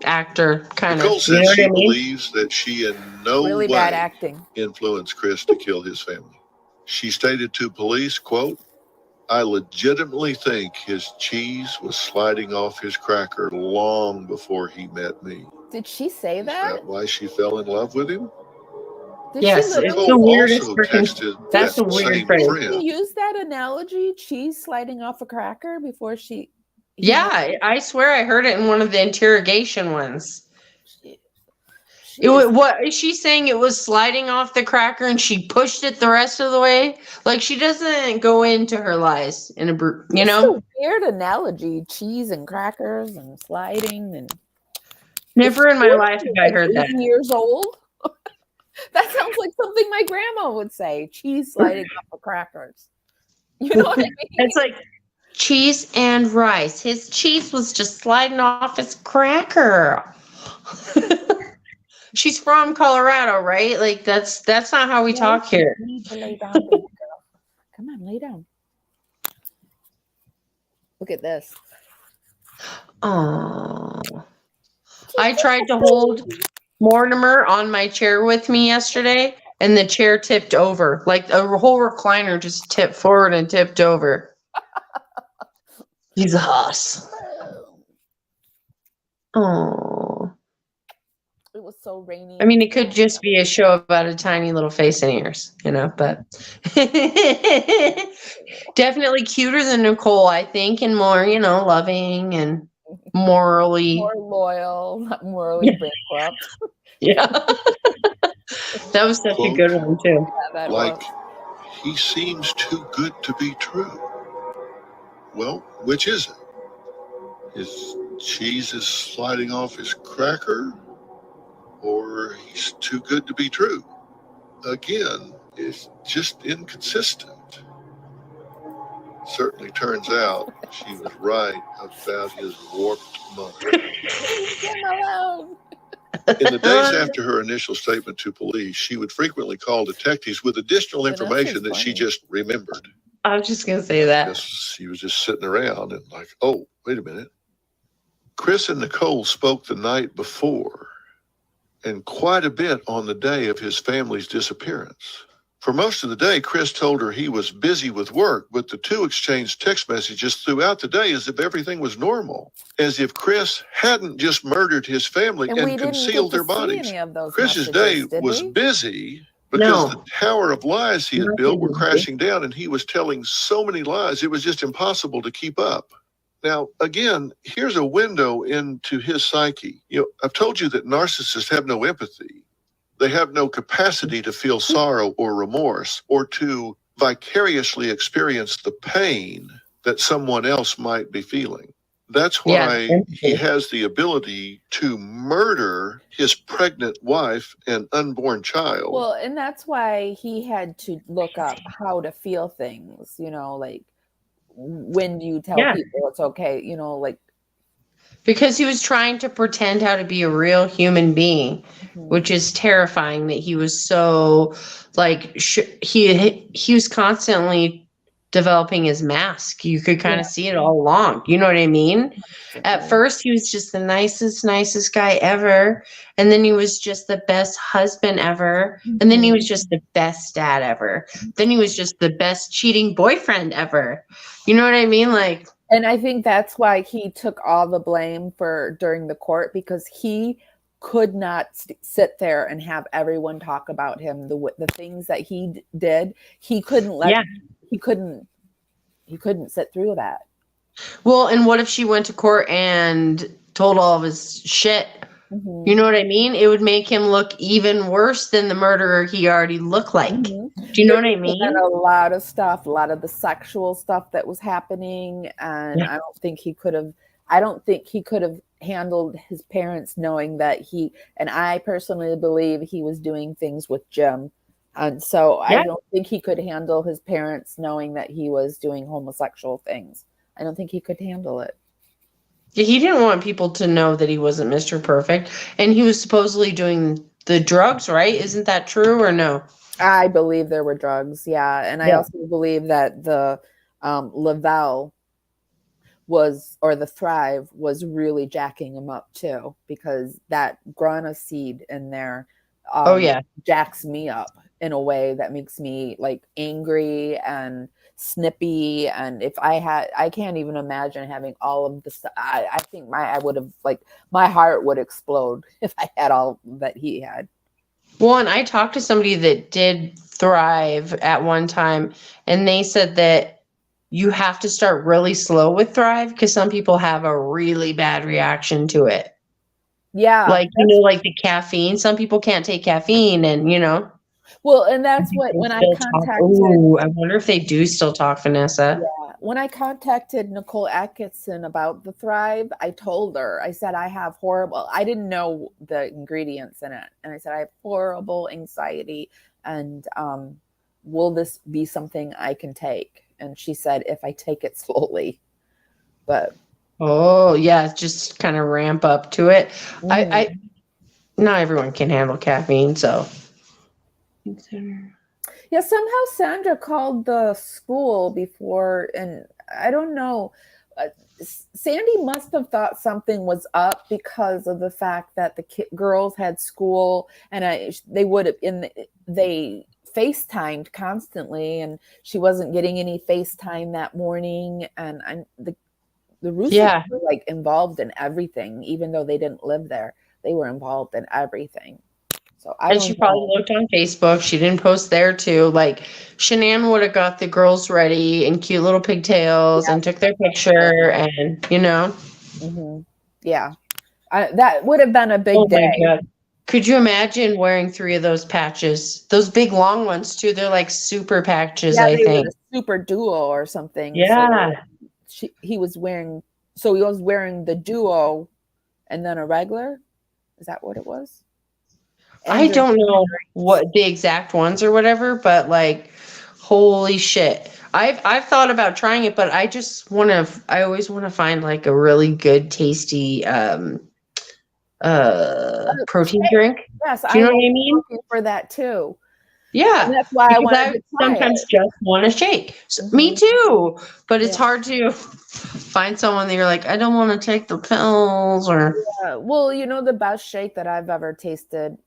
actor kind Nichol of. said You know she what I mean? believes that she in no Really way bad acting. influenced Chris to kill his family. She stated to police, quote, I legitimately think his cheese was sliding off his cracker long before he met me. Did she say Is that? that why she fell in love with him? Did Yes, she it's literally the weirdest also freaking. texted That's that a weird same phrase. friend. use that analogy? Cheese sliding off a cracker before she. Yeah, I swear I heard it in one of the interrogation ones. She It is- was, what is she saying? It was sliding off the cracker, and she pushed it the rest of the way. Like she doesn't go into her lies in a you It's know. a weird analogy. Cheese and crackers and sliding and. Never in my life have I Like heard that. 80 years old. That sounds like something my grandma would say. Cheese sliding off of crackers. You know what I mean? It's like cheese and rice. His cheese was just sliding off his cracker. She's from Colorado, right? Like that's not how we talk here. You need to lay down, baby girl. Come on, lay down. Look at this. Oh, I tried to hold Mortimer on my chair with me yesterday, and the chair tipped over. Like a whole recliner just tipped forward and tipped over. He's a huss. Oh. It was so rainy. I mean, it could just be a show about a tiny little face and ears, but definitely cuter than Nicole, I think, and more, loving and morally. More loyal, not morally bankrupt. Yeah. That was such a good one, too. Yeah, like, he seems too good to be true. Well, which is it? His cheese is sliding off his cracker? Or he's too good to be true? Again, it's just inconsistent. Certainly turns out she was right about his warped mind. Leave him alone. In the days after her initial statement to police, she would frequently call detectives with additional information that she just remembered. I was just going to say that. She was just sitting around and like, oh, wait a minute. Chris and Nicole spoke the night before and quite a bit on the day of his family's disappearance. For most of the day, Chris told her he was busy with work, but the two exchanged text messages throughout the day as if everything was normal, as if Chris hadn't just murdered his family and concealed their bodies. Chris's day was busy because the tower of lies he had built were crashing down, and he was telling so many lies, it was just impossible to keep up. Now, again, here's a window into his psyche. I've told you that narcissists have no empathy. They have no capacity to feel sorrow or remorse or to vicariously experience the pain that someone else might be feeling. That's why he has the ability to murder his pregnant wife and unborn child. Well, and that's why he had to look up how to feel things, like, when do you tell people it's okay, because he was trying to pretend how to be a real human being, which is terrifying that he was so he was constantly developing his mask. You could kind of see it all along. You know what I mean? At first he was just the nicest guy ever. And then he was just the best husband ever. And then he was just the best dad ever. Then he was just the best cheating boyfriend ever. You know what I mean? And I think that's why he took all the blame during the court, because he could not sit there and have everyone talk about him. The things that he did, he couldn't he couldn't sit through that. Well, and what if she went to court and told all of his shit? You know what I mean? It would make him look even worse than the murderer he already looked like. Do you know what I mean? And a lot of stuff, a lot of the sexual stuff that was happening, and I don't think he could have handled his parents knowing that and I personally believe he was doing things with Jim. And so I don't think he could handle his parents knowing that he was doing homosexual things. I don't think he could handle it. He didn't want people to know that he wasn't Mr. Perfect. And he was supposedly doing the drugs, right? Isn't that true or no? I believe there were drugs, And I also believe that the Lavelle the Thrive was really jacking him up too, because that guarana seed in there jacks me up in a way that makes me angry and snippy. And if I can't even imagine having all of the stuff. I think my heart would explode if I had all that he had. Well, and I talked to somebody that did Thrive at one time, and they said that you have to start really slow with Thrive because some people have a really bad reaction to it. Yeah. Like the caffeine. Some people can't take caffeine, and Well, and that's what when I contacted. I wonder if they do still talk, Vanessa. Yeah. When I contacted Nichol Kessinger about the Thrive, I told her, I said, I have horrible. I didn't know the ingredients in it, and I said I have horrible anxiety, and will this be something I can take? And she said, if I take it slowly, but. Oh yeah, just kind of ramp up to it. I not everyone can handle caffeine, so. Yeah, somehow Sandra called the school before, and I don't know. Sandy must have thought something was up because of the fact that the girls had school, and they FaceTimed constantly, and she wasn't getting any FaceTime that morning, and the Roosters were like involved in everything, even though they didn't live there. They were involved in everything. So she probably looked on Facebook. She didn't post there too. Like Shanann would have got the girls ready in cute little pigtails and took their picture, and yeah, that would have been a big day. My God. Could you imagine wearing 3 of those patches? Those big long ones too. They're like super patches. I think were the super duo or something. Yeah. So he was wearing the duo and then a regular. Is that what it was? I don't know what the exact ones or whatever, but like, holy shit. I've thought about trying it, but I always want to find like a really good, tasty protein drink. Yes, do you know what I mean? Looking for that too. Yeah, and that's why I wanted to try sometimes it. just want to shake. So, me too, but it's hard to find someone that you're like, I don't want to take the pills or. Yeah. Well, the best shake that I've ever tasted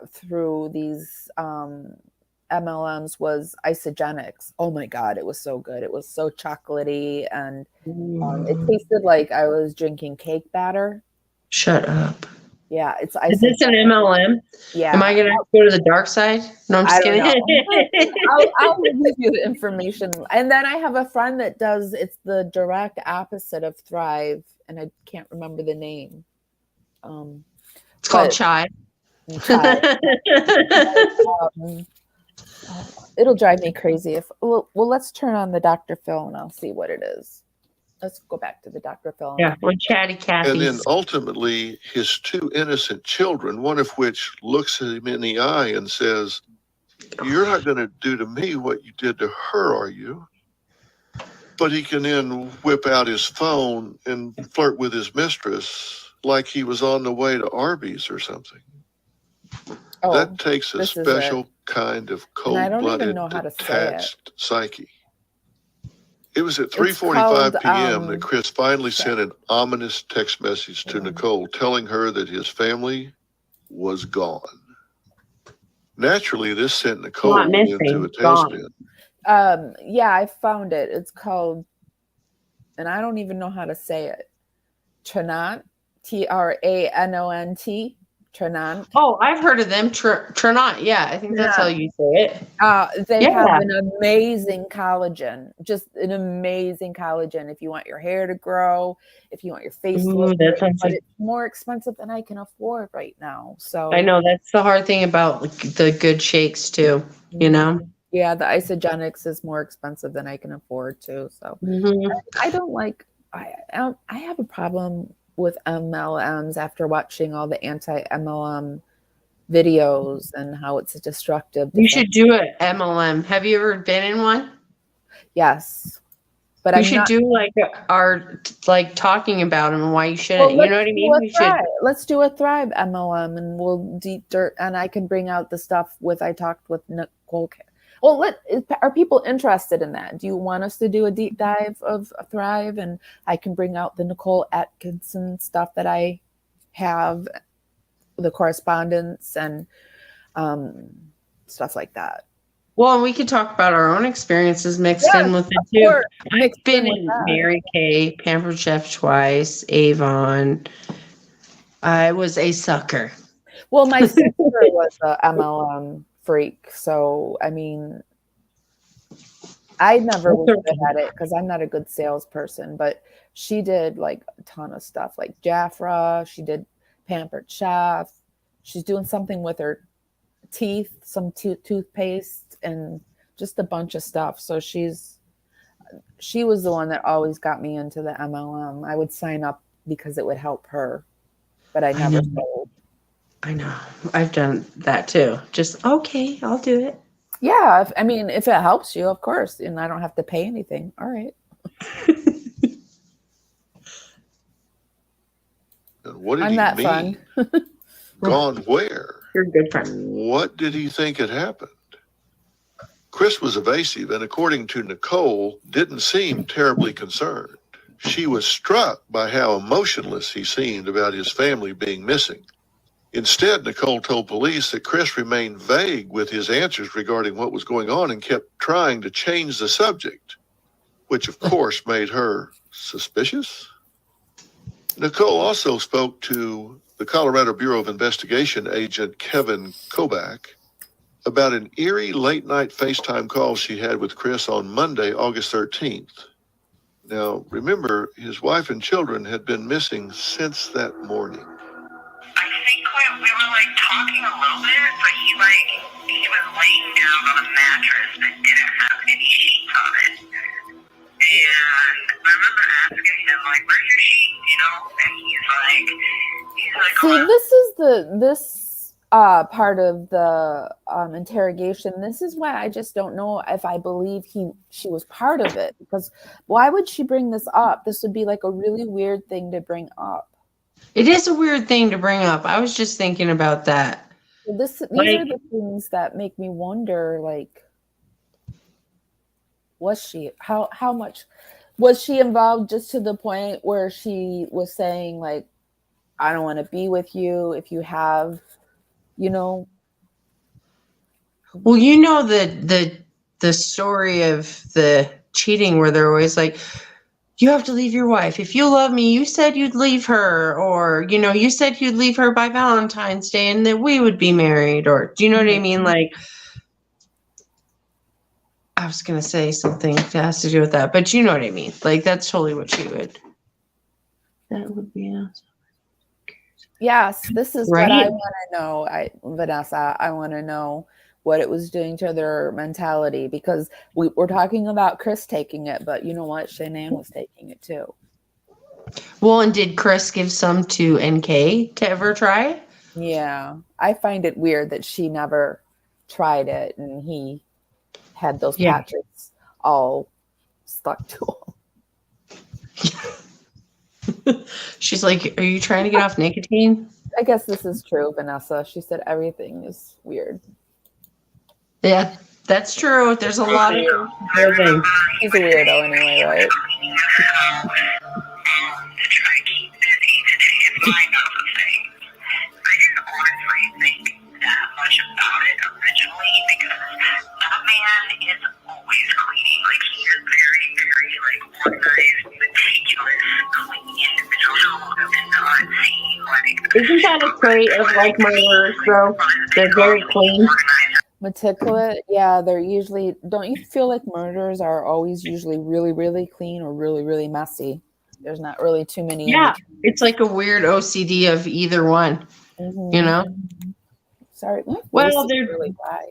through these MLMs was Isogenics. Oh my God, it was so good. It was so chocolatey, and it tasted like I was drinking cake batter. Shut up. Yeah, it's Is this an MLM? Yeah. Am I gonna go to the dark side? No, I'm just kidding. I'll give you the information. And then I have a friend that it's the direct opposite of Thrive, and I can't remember the name. It's called Chai. It'll drive me crazy if let's turn on the Dr. Phil and I'll see what it is. Let's go back to the Dr. Phil. Yeah, we're chatty Cathy. And then ultimately, his 2 innocent children, one of which looks at him in the eye and says, "You're not going to do to me what you did to her, are you?" But he can then whip out his phone and flirt with his mistress like he was on the way to Arby's or something. That takes a special kind of cold-blooded, detached psyche. It was at 3:45 p.m. that Chris finally sent an ominous text message to Nichol telling her that his family was gone. Naturally, this sent Nichol into a tailspin. Yeah, I found it. It's called, and I don't even know how to say it. Tranont, Tranont. Tranont. Oh, I've heard of them. Tranont. Yeah, I think that's how you say it. They have an amazing collagen, just an amazing collagen. If you want your hair to grow, if you want your face to look great, but it's more expensive than I can afford right now. So I know that's the hard thing about the good shakes too. Yeah, the Isogenics is more expensive than I can afford too. So I don't like. I have a problem with MLMs after watching all the anti-MLM videos and how it's destructive. You should do an MLM. Have you ever been in one? Yes, but we should do talking about them and why you shouldn't. You know what I mean? Let's do a Thrive MLM, and we'll deep dirt, and I can bring out the stuff I talked with Nichol. Well, are people interested in that? Do you want us to do a deep dive of Thrive, and I can bring out the Nicole Atkinson stuff that I have, the correspondence and stuff like that? Well, and we could talk about our own experiences mixed in with it too. I've been in Mary Kay, Pampered Chef twice, Avon. I was a sucker. Well, my sister was a MLM freak, so I mean, I never was good at it because I'm not a good salesperson, but she did like a ton of stuff like Jafra. She did Pampered Chef. She's doing something with her teeth, some toothpaste, and just a bunch of stuff. So she was the one that always got me into the MLM. I would sign up because it would help her, but I never sold. I know. I've done that too. Just, okay, I'll do it. Yeah, I mean, if it helps you, of course, and I don't have to pay anything. All right. And what did I'm he that mean? fun. Gone where? You're a good friend. What did he think had happened? Chris was evasive and, according to Nichol, didn't seem terribly concerned. She was struck by how emotionless he seemed about his family being missing. Instead, Nichol told police that Chris remained vague with his answers regarding what was going on and kept trying to change the subject, which of course made her suspicious. Nichol also spoke to the Colorado Bureau of Investigation agent Kevin Koberger about an eerie late-night FaceTime call she had with Chris on Monday, August 13th. Now, remember, his wife and children had been missing since that morning. I think we were like talking a little bit, but he was laying down on a mattress that didn't have any sheets on it. And I remember asking him, like, where's your sheets, you know? And he's like, See, oh, this is this part of the interrogation. This is why I just don't know if I believe she was part of it, because why would she bring this up? This would be like a really weird thing to bring up. It is a weird thing to bring up. I was just thinking about that. Well, these are the things that make me wonder, like, was she, how much was she involved, just to the point where she was saying, like, I don't want to be with you if you have, you know. Well, you know the story of the cheating where they're always like, you have to leave your wife. If you love me, you said you'd leave her, or, you know, you said you'd leave her by Valentine's Day and that we would be married, or, do you know what I mean? Like, I was going to say something that has to do with that, but you know what I mean? Like, that's totally what she would. That would be awesome. Yes, this is Right. what I want to know. Vanessa, I want to know what it was doing to their mentality, because we're talking about Chris taking it, but you know what? Shanann was taking it too. Well, and did Chris give some to NK to ever try? Yeah, I find it weird that she never tried it, and he had those patches all stuck to him. She's like, are you trying to get off nicotine? I guess this is true, Vanessa. She said everything is weird. Yeah, that's true. There's a lot of things. He's a weirdo anyway, right? to try to keep busy today and find out the things. I didn't honestly think that much about it originally, because that man is always cleaning. Like, he is very, very, like, organized, meticulous, clean individual who does not seem like... Isn't that a trait of, like, murderers, though? They're very clean. Meticulous, yeah, they're usually, don't you feel like murderers are always usually really, really clean or really, really messy? There's not really too many. Yeah, it's like a weird OCD of either one, you know? Sorry. Well, they're really dry.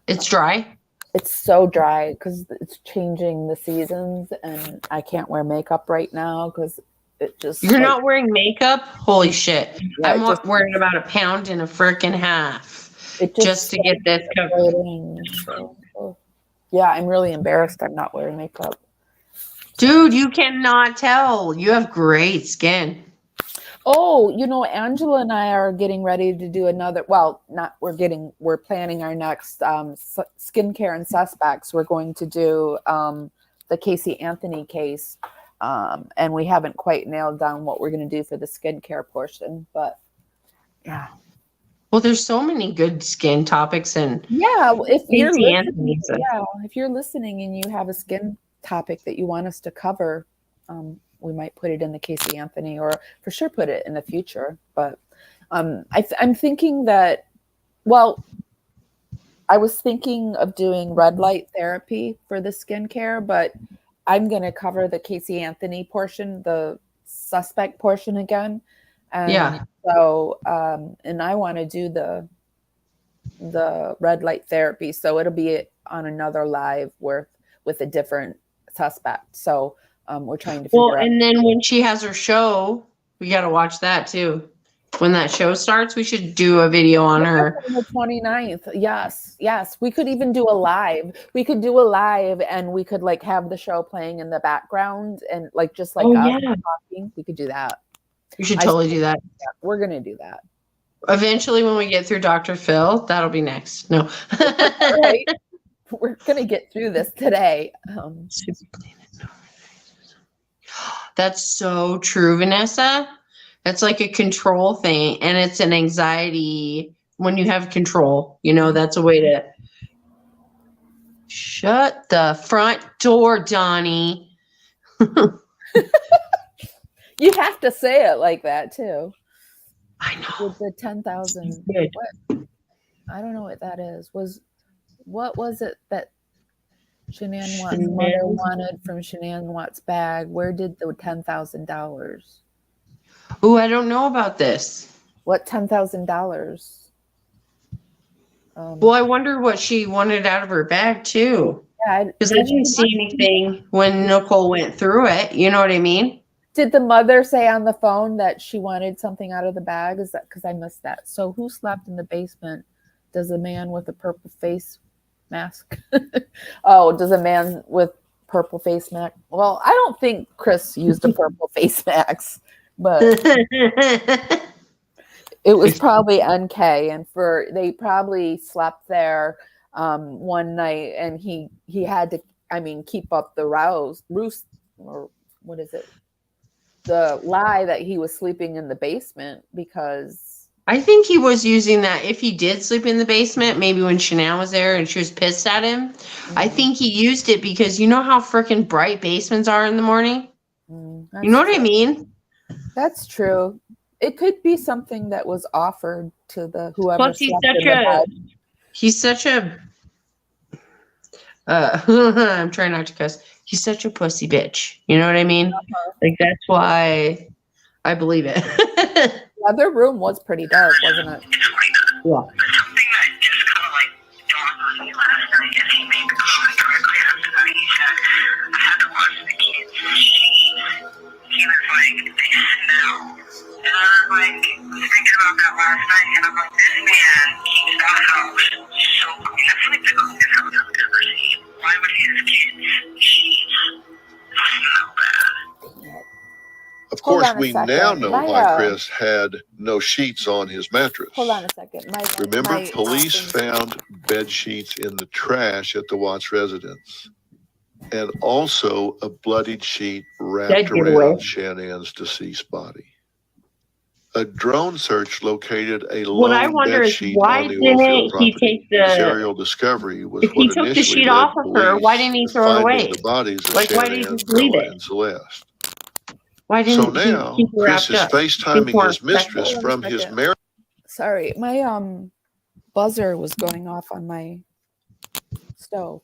It's dry? It's so dry because it's changing the seasons, and I can't wear makeup right now because it just... You're not wearing makeup? Holy shit. Yeah, I'm wearing about a pound and a frickin' half just to get this covered. So, yeah, I'm really embarrassed I'm not wearing makeup. Dude, you cannot tell. You have great skin. Oh, you know, Angela and I are getting ready to do another, well, we're planning our next skincare and suspects. We're going to do the Casey Anthony case. And we haven't quite nailed down what we're going to do for the skincare portion, but yeah. Well, there's so many good skin topics, and yeah, if you're listening and you have a skin topic that you want us to cover, we might put it in the Casey Anthony, or for sure put it in the future. But I'm thinking that, well, I was thinking of doing red light therapy for the skincare, but I'm going to cover the Casey Anthony portion, the suspect portion again. And so, and I want to do the red light therapy. So it'll be on another live with a different suspect. So we're trying to figure out. And then when she has her show, we got to watch that too. when that show starts, we should do a video on her. On the 29th. Yes. We could even do a live. We could do a live and we could like have the show playing in the background and like just like us talking. We could do that. We should totally do that. We're going to do that. Eventually, when we get through Dr. Phil, that'll be next. No. Right? We're going to get through this today. That's so true, Vanessa. It's like a control thing, and it's an anxiety when you have control. You know, that's a way to shut the front door, Donnie. You have to say it like that too. I know. With the 10,000. I don't know what that is. What was it that Shanann Watt's mother wanted from Shanann Watt's bag? Where did the $10,000? Oh, I don't know about this. What $10,000? Well, I wonder what she wanted out of her bag too. Yeah, because I didn't see anything when Nichol went through it. You know what I mean? Did the mother say on the phone that she wanted something out of the bag? Is that because I missed that? So who slept in the basement? Does a man with a purple face mask? Oh, does a man with purple face mask? Well, I don't think Chris used a purple face mask, but it was probably NK, and they probably slept there one night, and he had to, keep up the roost, or what is it? The lie that he was sleeping in the basement, because I think he was using that. If he did sleep in the basement, maybe when Shanann was there and she was pissed at him, I think he used it because you know how freaking bright basements are in the morning? You know what I mean? That's true. It could be something that was offered to the whoever. Plus, he's such a I'm trying not to cuss. He's such a pussy bitch. You know what I mean? Like, that's why I believe it. The other room was pretty dark, wasn't it? Yeah. Something that just kind of like dawned on me last night as he made the comment directly after that. He said, I had to watch the kids' sheets. He was like, they smell. And I was like, thinking about that last night, and I'm like, this man keeps that house so clean. That's like the cleanest house I've ever seen. Why would his kids' sheets smell bad? Of course, we now know why Chris had no sheets on his mattress. Hold on a second. Remember, police found bed sheets in the trash at the Watts residence, and also a bloodied sheet wrapped around Shanann's deceased body. A drone search located a lone bed sheet on the Oldfield property. Serial discovery was if he what took the initially sheet led off of her, why didn't he throw it away? The bodies of why did he just leave it? And Celeste. Why didn't so now, Chris is FaceTiming his mistress from his marriage. Sorry, my buzzer was going off on my stove.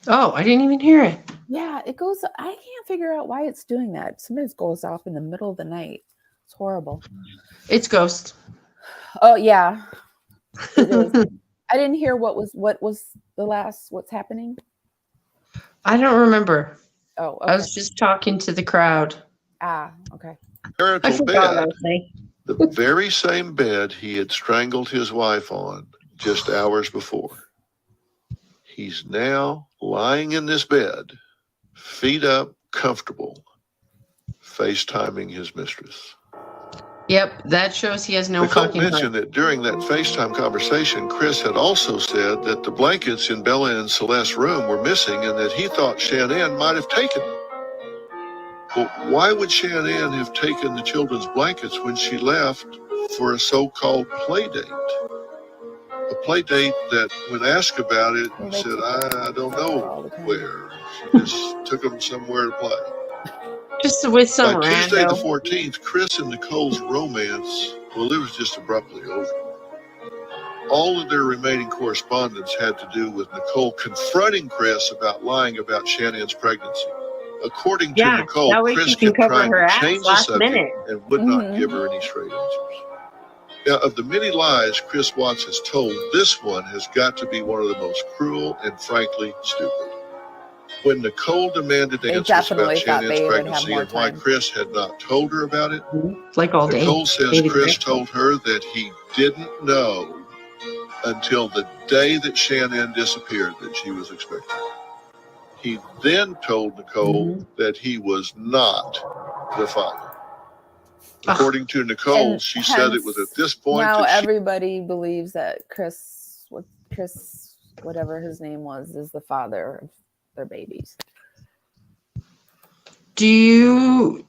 Oh, I didn't even hear it. Yeah, it goes. I can't figure out why it's doing that. Sometimes it goes off in the middle of the night. It's horrible. It's Ghost. Oh yeah, it is. I didn't hear what was the last. What's happening? I don't remember. Oh, okay. I was just talking to the crowd. Ah, okay. Marital bed, the very same bed he had strangled his wife on just hours before. He's now lying in this bed, feet up, comfortable, FaceTiming his mistress. Yep, that shows he has no fucking heart. Mentioned that during that FaceTime conversation, Chris had also said that the blankets in Bella and Celeste's room were missing and that he thought Shanann might have taken them. Well, why would Shanann have taken the children's blankets when she left for a so-called play date? A play date that, when asked about it, he said, I don't know where. She just took them somewhere to play. Just with some By Tuesday rando. the 14th, Chris and Nicole's romance, well, it was just abruptly over. All of their remaining correspondence had to do with Nichol confronting Chris about lying about Shannon's pregnancy. According to Nicole, Chris kept trying to change the subject and would not give her any straight answers. Now, of the many lies Chris Watts has told, this one has got to be one of the most cruel and frankly stupid. When Nicole demanded They answers about definitely thought Shannon's they would have pregnancy more and why time. Chris had not told her about it, Like all day. Nicole says Maybe Chris there. told her that he didn't know until the day that Shanann disappeared that she was expecting. He then told Nicole that he was not the father. According to Nicole, And she said it was at this point now that she everybody believes that Chris, whatever his name was, is the father of their babies. Do you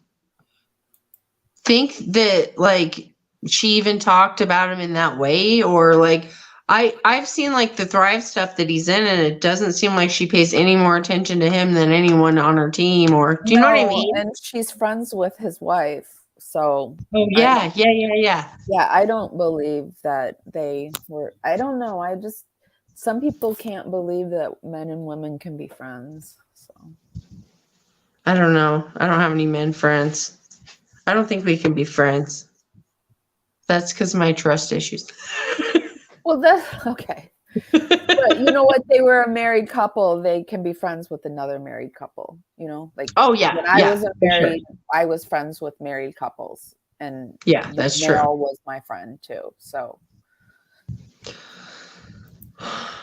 think that like she even talked about him in that way, or like I've seen like the Thrive stuff that he's in, and it doesn't seem like she pays any more attention to him than anyone on her team. Or do you know what I mean? And she's friends with his wife, so Oh yeah. yeah. I don't believe that they were. I don't know. Some people can't believe that men and women can be friends. So I don't know. I don't have any men friends. I don't think we can be friends. That's because of my trust issues. well, that's okay. But you know what? They were a married couple. They can be friends with another married couple. You know, like Oh yeah. when I wasn't married, I was friends with married couples, and Yeah, the that's male true. was my friend too. So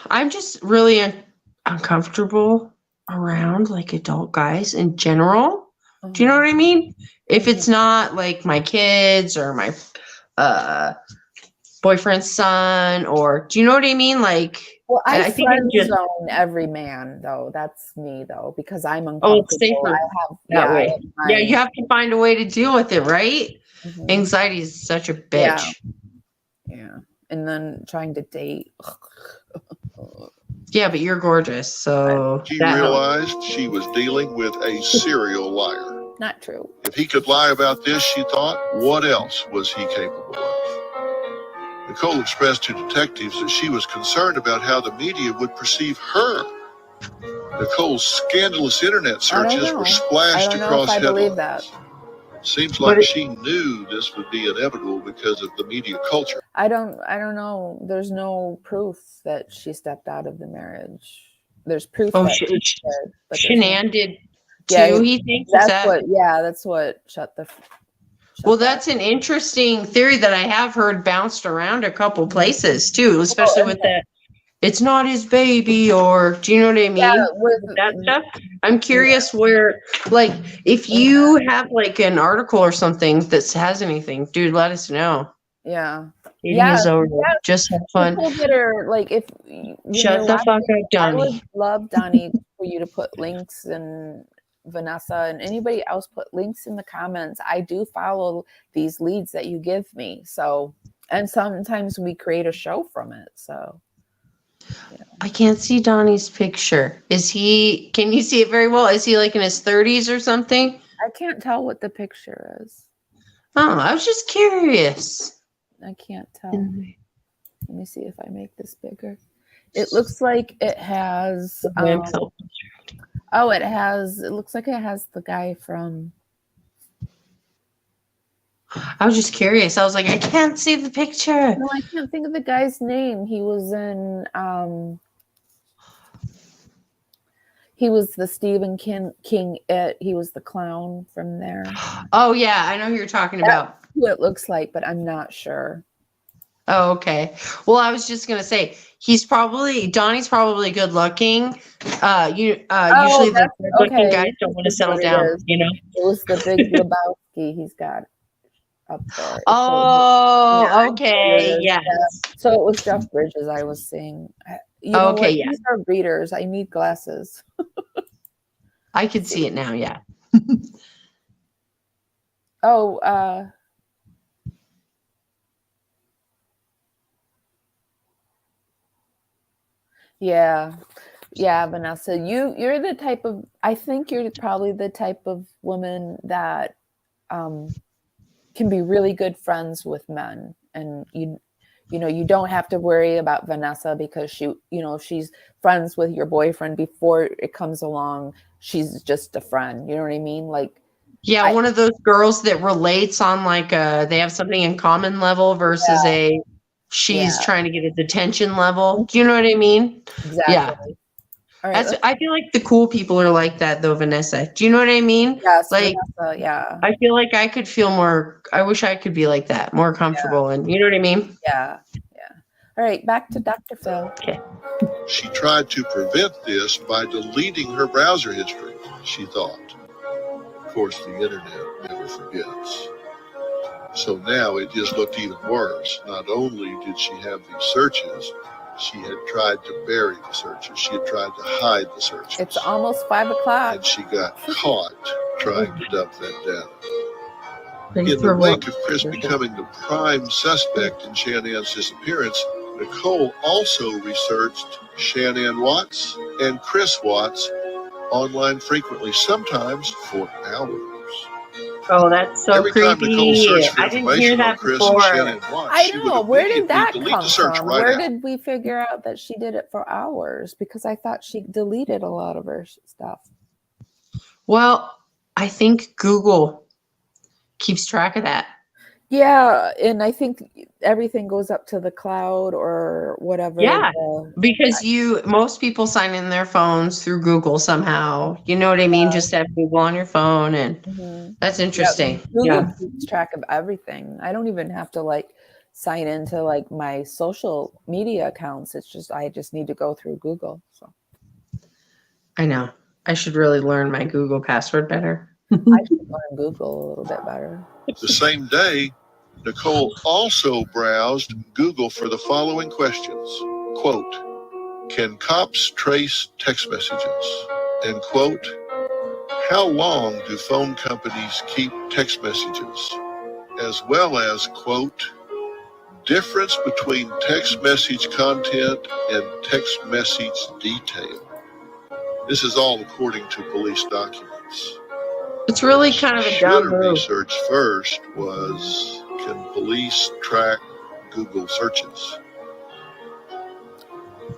I'm just really uncomfortable around like adult guys in general. Do you know what I mean? If it's not like my kids or my boyfriend's son, or do you know what I mean? Like, well, I think friend it's just zone every man though. That's me though, because I'm oh, it's uncomfortable. safer I have that way. I Yeah, you have to find a way to deal with it, right? Mhm. Anxiety is such a bitch. Yeah. And then trying to date. Yeah, but you're gorgeous, so she that helps. realized she was dealing with a serial liar. Not true. If he could lie about this, she thought, what else was he capable of? Nicole expressed to detectives that she was concerned about how the media would perceive her. Nicole's scandalous internet searches were splashed across I believe headlines. that. Seems like she knew this would be inevitable because of the media culture. I don't know. There's no proof that she stepped out of the marriage. There's proof that she did, but Shanann did too, yeah, he thinks. that's what shut well, that's an interesting theory that I have heard bounced around a couple places too, especially with that it's not his baby, or do you know what I mean? Yeah, with that stuff. I'm curious where, like, if you have like an article or something that has anything, dude, let us know. Yeah. Dating is over. Just have fun. People that are like, if shut the fuck up, Donnie. I would love, Donnie, for you to put links, and Vanessa and anybody else put links in the comments. I do follow these leads that you give me. So, and sometimes we create a show from it. So yeah. I can't see Donnie's picture. Can you see it very well? Is he like in his 30s or something? I can't tell what the picture is. Oh, I was just curious. I can't tell. Let me see if I make this bigger. It looks like it has it looks like it has the guy from. I was just curious. I was like, I can't see the picture. No, I can't think of the guy's name. He was in he was the Stephen King It. He was the clown from there. Oh yeah, I know who you're talking about. That's who it looks like, but I'm not sure. Oh, okay. Well, I was just gonna say Donnie's probably good looking. Usually the good looking guys don't want to settle down, you know. It was the big Lebowski he's got up there. Oh, okay, yes. So it was Jeff Bridges I was seeing. You know what? These are readers. I need glasses. I can see it now, yeah. Yeah, Vanessa, you're the type of, I think you're probably the type of woman that can be really good friends with men, and you don't have to worry about Vanessa because she's friends with your boyfriend before it comes along. She's just a friend. You know what I mean? Like, yeah, one of those girls that relates on like they have something in common level versus she's trying to get his attention level. Do you know what I mean? Exactly. All right. I feel like the cool people are like that though, Vanessa. Do you know what I mean? Yes, Like, Vanessa, yeah. I feel like I could feel more. I wish I could be like that, more comfortable, and you know what I mean. Yeah. All right, back to Dr. Phil. Okay. She tried to prevent this by deleting her browser history, she thought. Of course, the internet never forgets. So now it just looked even worse. Not only did she have these searches, she had tried to bury the searches. She had tried to hide the searches. It's almost 5 o'clock. And she got caught trying to dump that data. Ready In for the what? wake of Chris becoming the prime suspect in Shanann's disappearance, Nichol also researched Shanann Watts and Chris Watts online frequently, sometimes for hours. Oh, that's so Every time Nichol creepy. searched for I didn't hear information on that Chris before. and Shanann Watts, I she would know. Where did immediately that delete come the search from? right Where out. did we figure out that she did it for hours? Because I thought she deleted a lot of her stuff. Well, I think Google keeps track of that. Yeah, and I think everything goes up to the cloud or whatever. Yeah, because most people sign in their phones through Google somehow. You know what I mean? Just have Google on your phone, and that's interesting. Google keeps track of everything. I don't even have to like sign into like my social media accounts. It's just I just need to go through Google. So I know. I should really learn my Google password better. I should learn Google a little bit better. The same day, Nichol also browsed Google for the following questions. Quote, can cops trace text messages? And quote, how long do phone companies keep text messages? As well as, quote, difference between text message content and text message detail. This is all according to police documents. It's really kind of a dumb move. Research first was, can police track Google searches?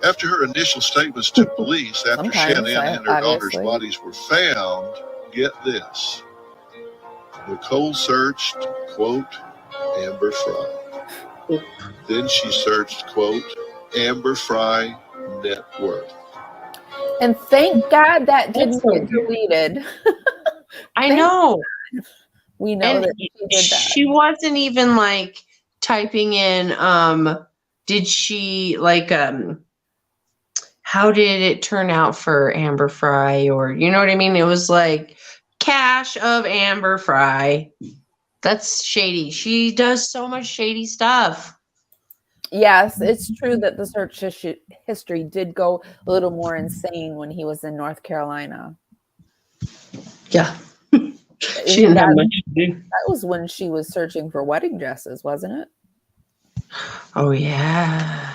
After her initial statements to police, after Shanann and her daughter's bodies were found, get this. Nichol searched, quote, Amber Fry. Then she searched, quote, Amber Fry net worth. And thank God that didn't get deleted. I know. We know and that she did that. She wasn't even like typing in, did she like, how did it turn out for Amber Fry? Or, you know what I mean? It was like cash of Amber Fry. That's shady. She does so much shady stuff. Yes, it's true that the search history did go a little more insane when he was in North Carolina. Yeah. She didn't have much to do. That was when she was searching for wedding dresses, wasn't it? Oh, yeah.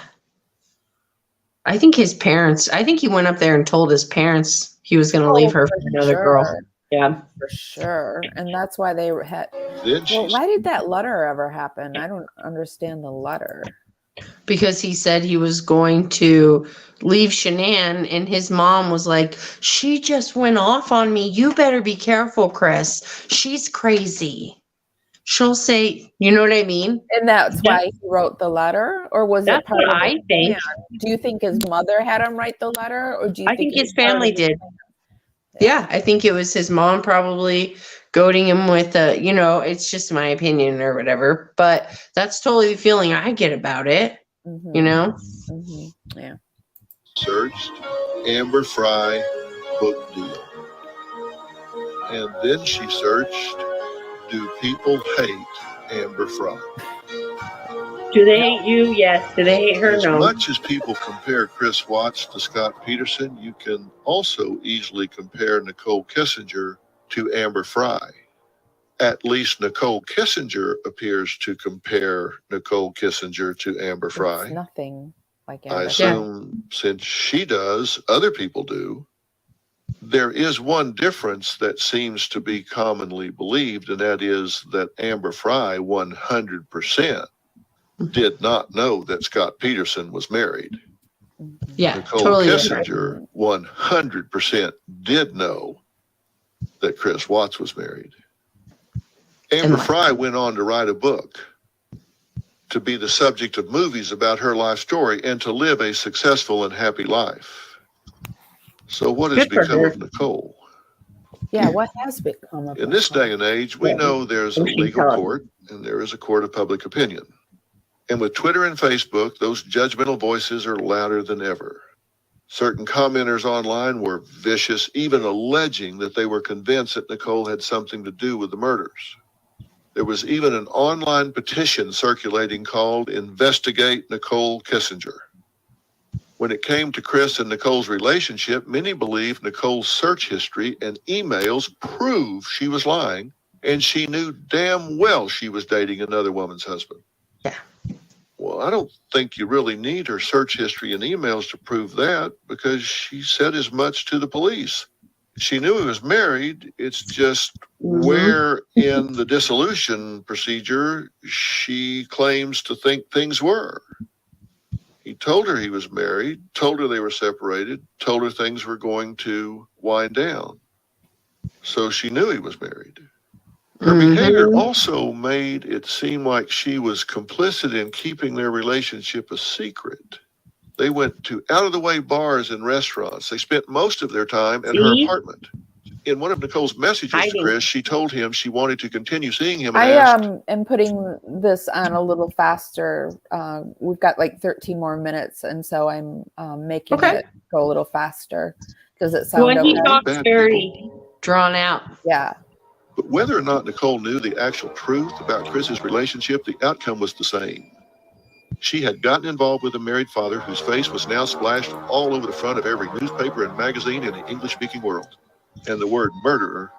I think he went up there and told his parents he was going to leave her for another girl. Yeah. For sure. And that's why they had. Well, why did that letter ever happen? I don't understand the letter. Because he said he was going to leave Shanann, and his mom was like, she just went off on me. You better be careful, Chris. She's crazy. She'll say, you know what I mean? And that's why he wrote the letter? Or was it part of I think. Plan? Do you think his mother had him write the letter? Or do you think his family did? Yeah, I think it was his mom probably goading him with it's just my opinion or whatever. But that's totally the feeling I get about it, you know? Mm-hmm. Yeah. Searched Amber Fry book deal. And then she searched, do people hate Amber Fry? Do they hate you? Yes. Do they hate her? As no. much as people compare Chris Watts to Scott Peterson, you can also easily compare Nichol Kessinger to Amber Fry. At least Nichol Kessinger appears to compare Nichol Kessinger to Amber Fry. It's nothing like Amber. I assume since she does, other people do. There is one difference that seems to be commonly believed, and that is that Amber Fry 100% did not know that Scott Peterson was married. Yeah, Nichol totally Kessinger 100% did know that Chris Watts was married. Amber Fry went on to write a book, to be the subject of movies about her life story, and to live a successful and happy life. So what has Good for become her. of Nichol? Yeah, what has become of In this Nicole? day and age, we know there's a legal court and there is a court of public opinion. And with Twitter and Facebook, those judgmental voices are louder than ever. Certain commenters online were vicious, even alleging that they were convinced that Nichol had something to do with the murders. There was even an online petition circulating called Investigate Nichol Kessinger. When it came to Chris and Nichol's relationship, many believed Nichole's search history and emails proved she was lying, and she knew damn well she was dating another woman's husband. Yeah. Well, I don't think you really need her search history and emails to prove that, because she said as much to the police. She knew he was married. It's just where in the dissolution procedure she claims to think things were. He told her he was married, told her they were separated, told her things were going to wind down. So she knew he was married. Her behavior also made it seem like she was complicit in keeping their relationship a secret. They went to out-of-the-way bars and restaurants. They spent most of their time in her apartment. In one of Nichole's messages to Chris, she told him she wanted to continue seeing him. And I am putting this on a little faster. We've got like 13 more minutes, and so I'm making it go a little faster because it sounds When he talks very drawn out. Yeah. But whether or not Nichol knew the actual truth about Chris's relationship, the outcome was the same. She had gotten involved with a married father whose face was now splashed all over the front of every newspaper and magazine in the English-speaking world. And the word murderer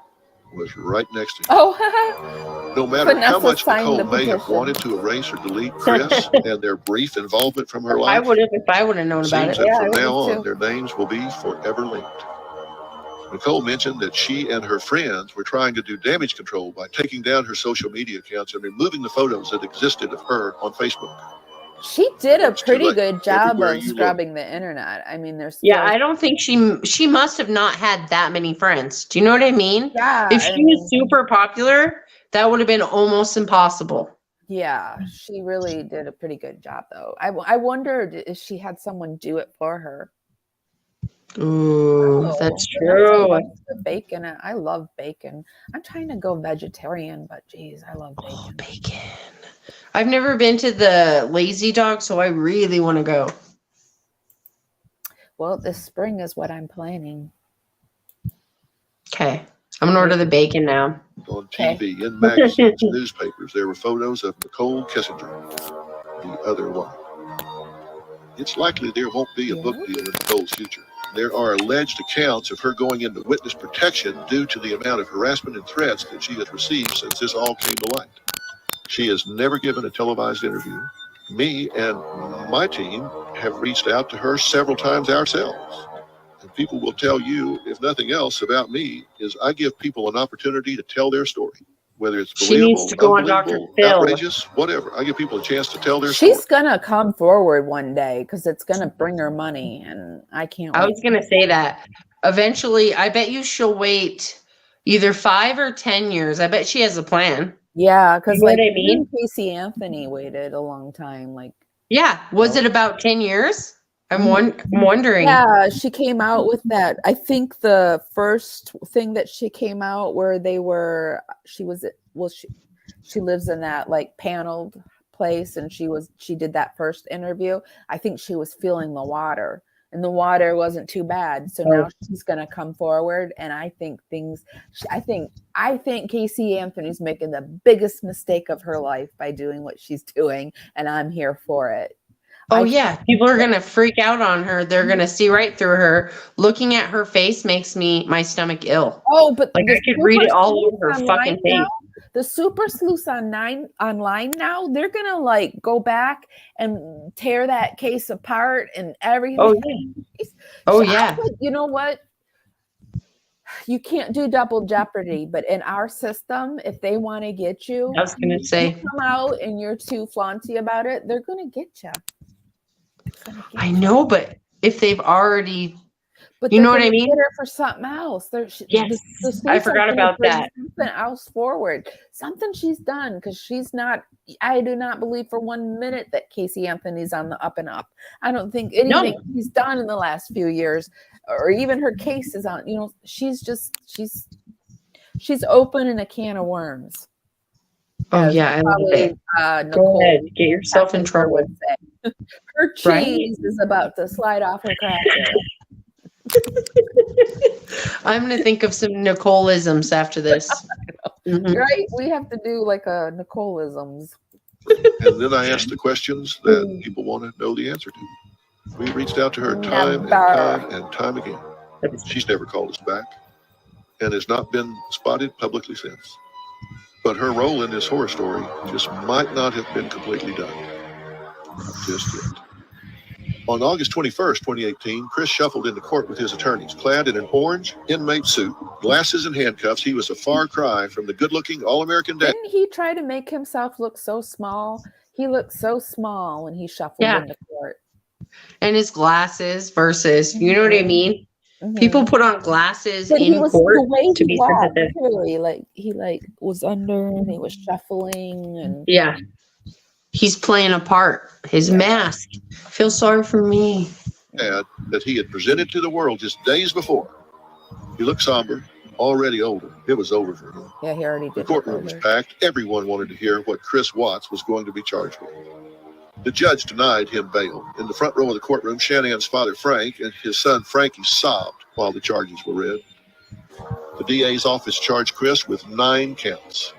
was right next to him. Oh, no matter Vanessa how much signed Nichol the may have petition. wanted to erase or delete Chris and their brief involvement from her life, I would have if I would have known about it. seems that Yeah, from I now would on, too. their names will be forever linked. Nichol mentioned that she and her friends were trying to do damage control by taking down her social media accounts and removing the photos that existed of her on Facebook. She did a It's too pretty late. good job Everywhere of you scrubbing the internet. I mean, there's Yeah, I don't think she must have not had that many friends. Do you know what I mean? Yeah, If she was super popular, that would have been almost impossible. Yeah, she really did a pretty good job, though. I wondered if she had someone do it for her. Ooh, that's Vanessa true. loves the bacon. I love bacon. I'm trying to go vegetarian, but geez, I love bacon. Oh, bacon. I've never been to the Lazy Dog, so I really want to go. Well, this spring is what I'm planning. Okay. I'm going to order the bacon now. On TV, in magazines, newspapers, there were photos of Nichol Kessinger, the other woman. It's likely there won't be a book deal in Nichole's future. There are alleged accounts of her going into witness protection due to the amount of harassment and threats that she has received since this all came to light. She has never given a televised interview. Me and my team have reached out to her several times ourselves. And people will tell you, if nothing else about me, is I give people an opportunity to tell their story. Whether it's She believable, needs to go on Dr. unbelievable, Phil. outrageous, whatever. I give people a chance to tell their story. She's gonna come forward one day because it's gonna bring her money, and I can't wait. I was going to say that. Eventually, I bet you she'll wait either 5 or 10 years. I bet she has a plan. Yeah, because You know like what I mean? even Casey Anthony waited a long time. Like, Yeah. Was it about 10 years? I'm wondering. yeah, she came out with that. I think the first thing that she came out where she lives in that like paneled place, and she did that first interview. I think she was feeling the water, and the water wasn't too bad. So now she's gonna come forward, and I think Casey Anthony's making the biggest mistake of her life by doing what she's doing, and I'm here for it. Oh, yeah. People are going to freak out on her. They're going to see right through her. Looking at her face makes my stomach ill. Oh, but like I could read it all over her fucking face. The super sleuths online now, they're going to like go back and tear that case apart and everything. Oh, yeah. Oh, yeah. You know what? You can't do double jeopardy, but in our system, if they want to get you, I was going to say, you come out and you're too flaunty about it, they're going to get you. I know, but if they've already, but you know what I mean? Get her for something else. Yes, I forgot about that. Something else forward, something she's done, because she's not. I do not believe for 1 minute that Casey Anthony's on the up and up. I don't think anything he's done in the last few years or even her case is on, she's opening a can of worms. Oh as yeah, I love probably, it. Go Nicole ahead, get yourself in Kessinger trouble. would say. Her cheese is about to slide off her cracker. I'm gonna think of some Nicoleisms after this. Mhm. Right? We have to do like a Nicoleisms. And then I asked the questions that people want to know the answer to. We reached out to her time and time and time again. She's never called us back and has not been spotted publicly since. But her role in this horror story just might not have been completely done. Just yet. On August 21st, 2018, Chris shuffled into court with his attorneys, clad in an orange inmate suit, glasses and handcuffs. He was a far cry from the good-looking all-American dad. Didn't he try to make himself look so small? He looked so small when he shuffled into court. And his glasses versus, you know what I mean? People put on glasses But in court to be sensitive. Really, like he was under and he was shuffling and Yeah. He's playing a part. His mask. Feel sorry for me. That he had presented to the world just days before. He looked somber, already older. It was over for him. Yeah, he already did. The courtroom was packed. Everyone wanted to hear what Chris Watts was going to be charged with. The judge denied him bail. In the front row of the courtroom, Shanann's father, Frank, and his son, Frankie, sobbed while the charges were read. The DA's office charged Chris with 9 counts.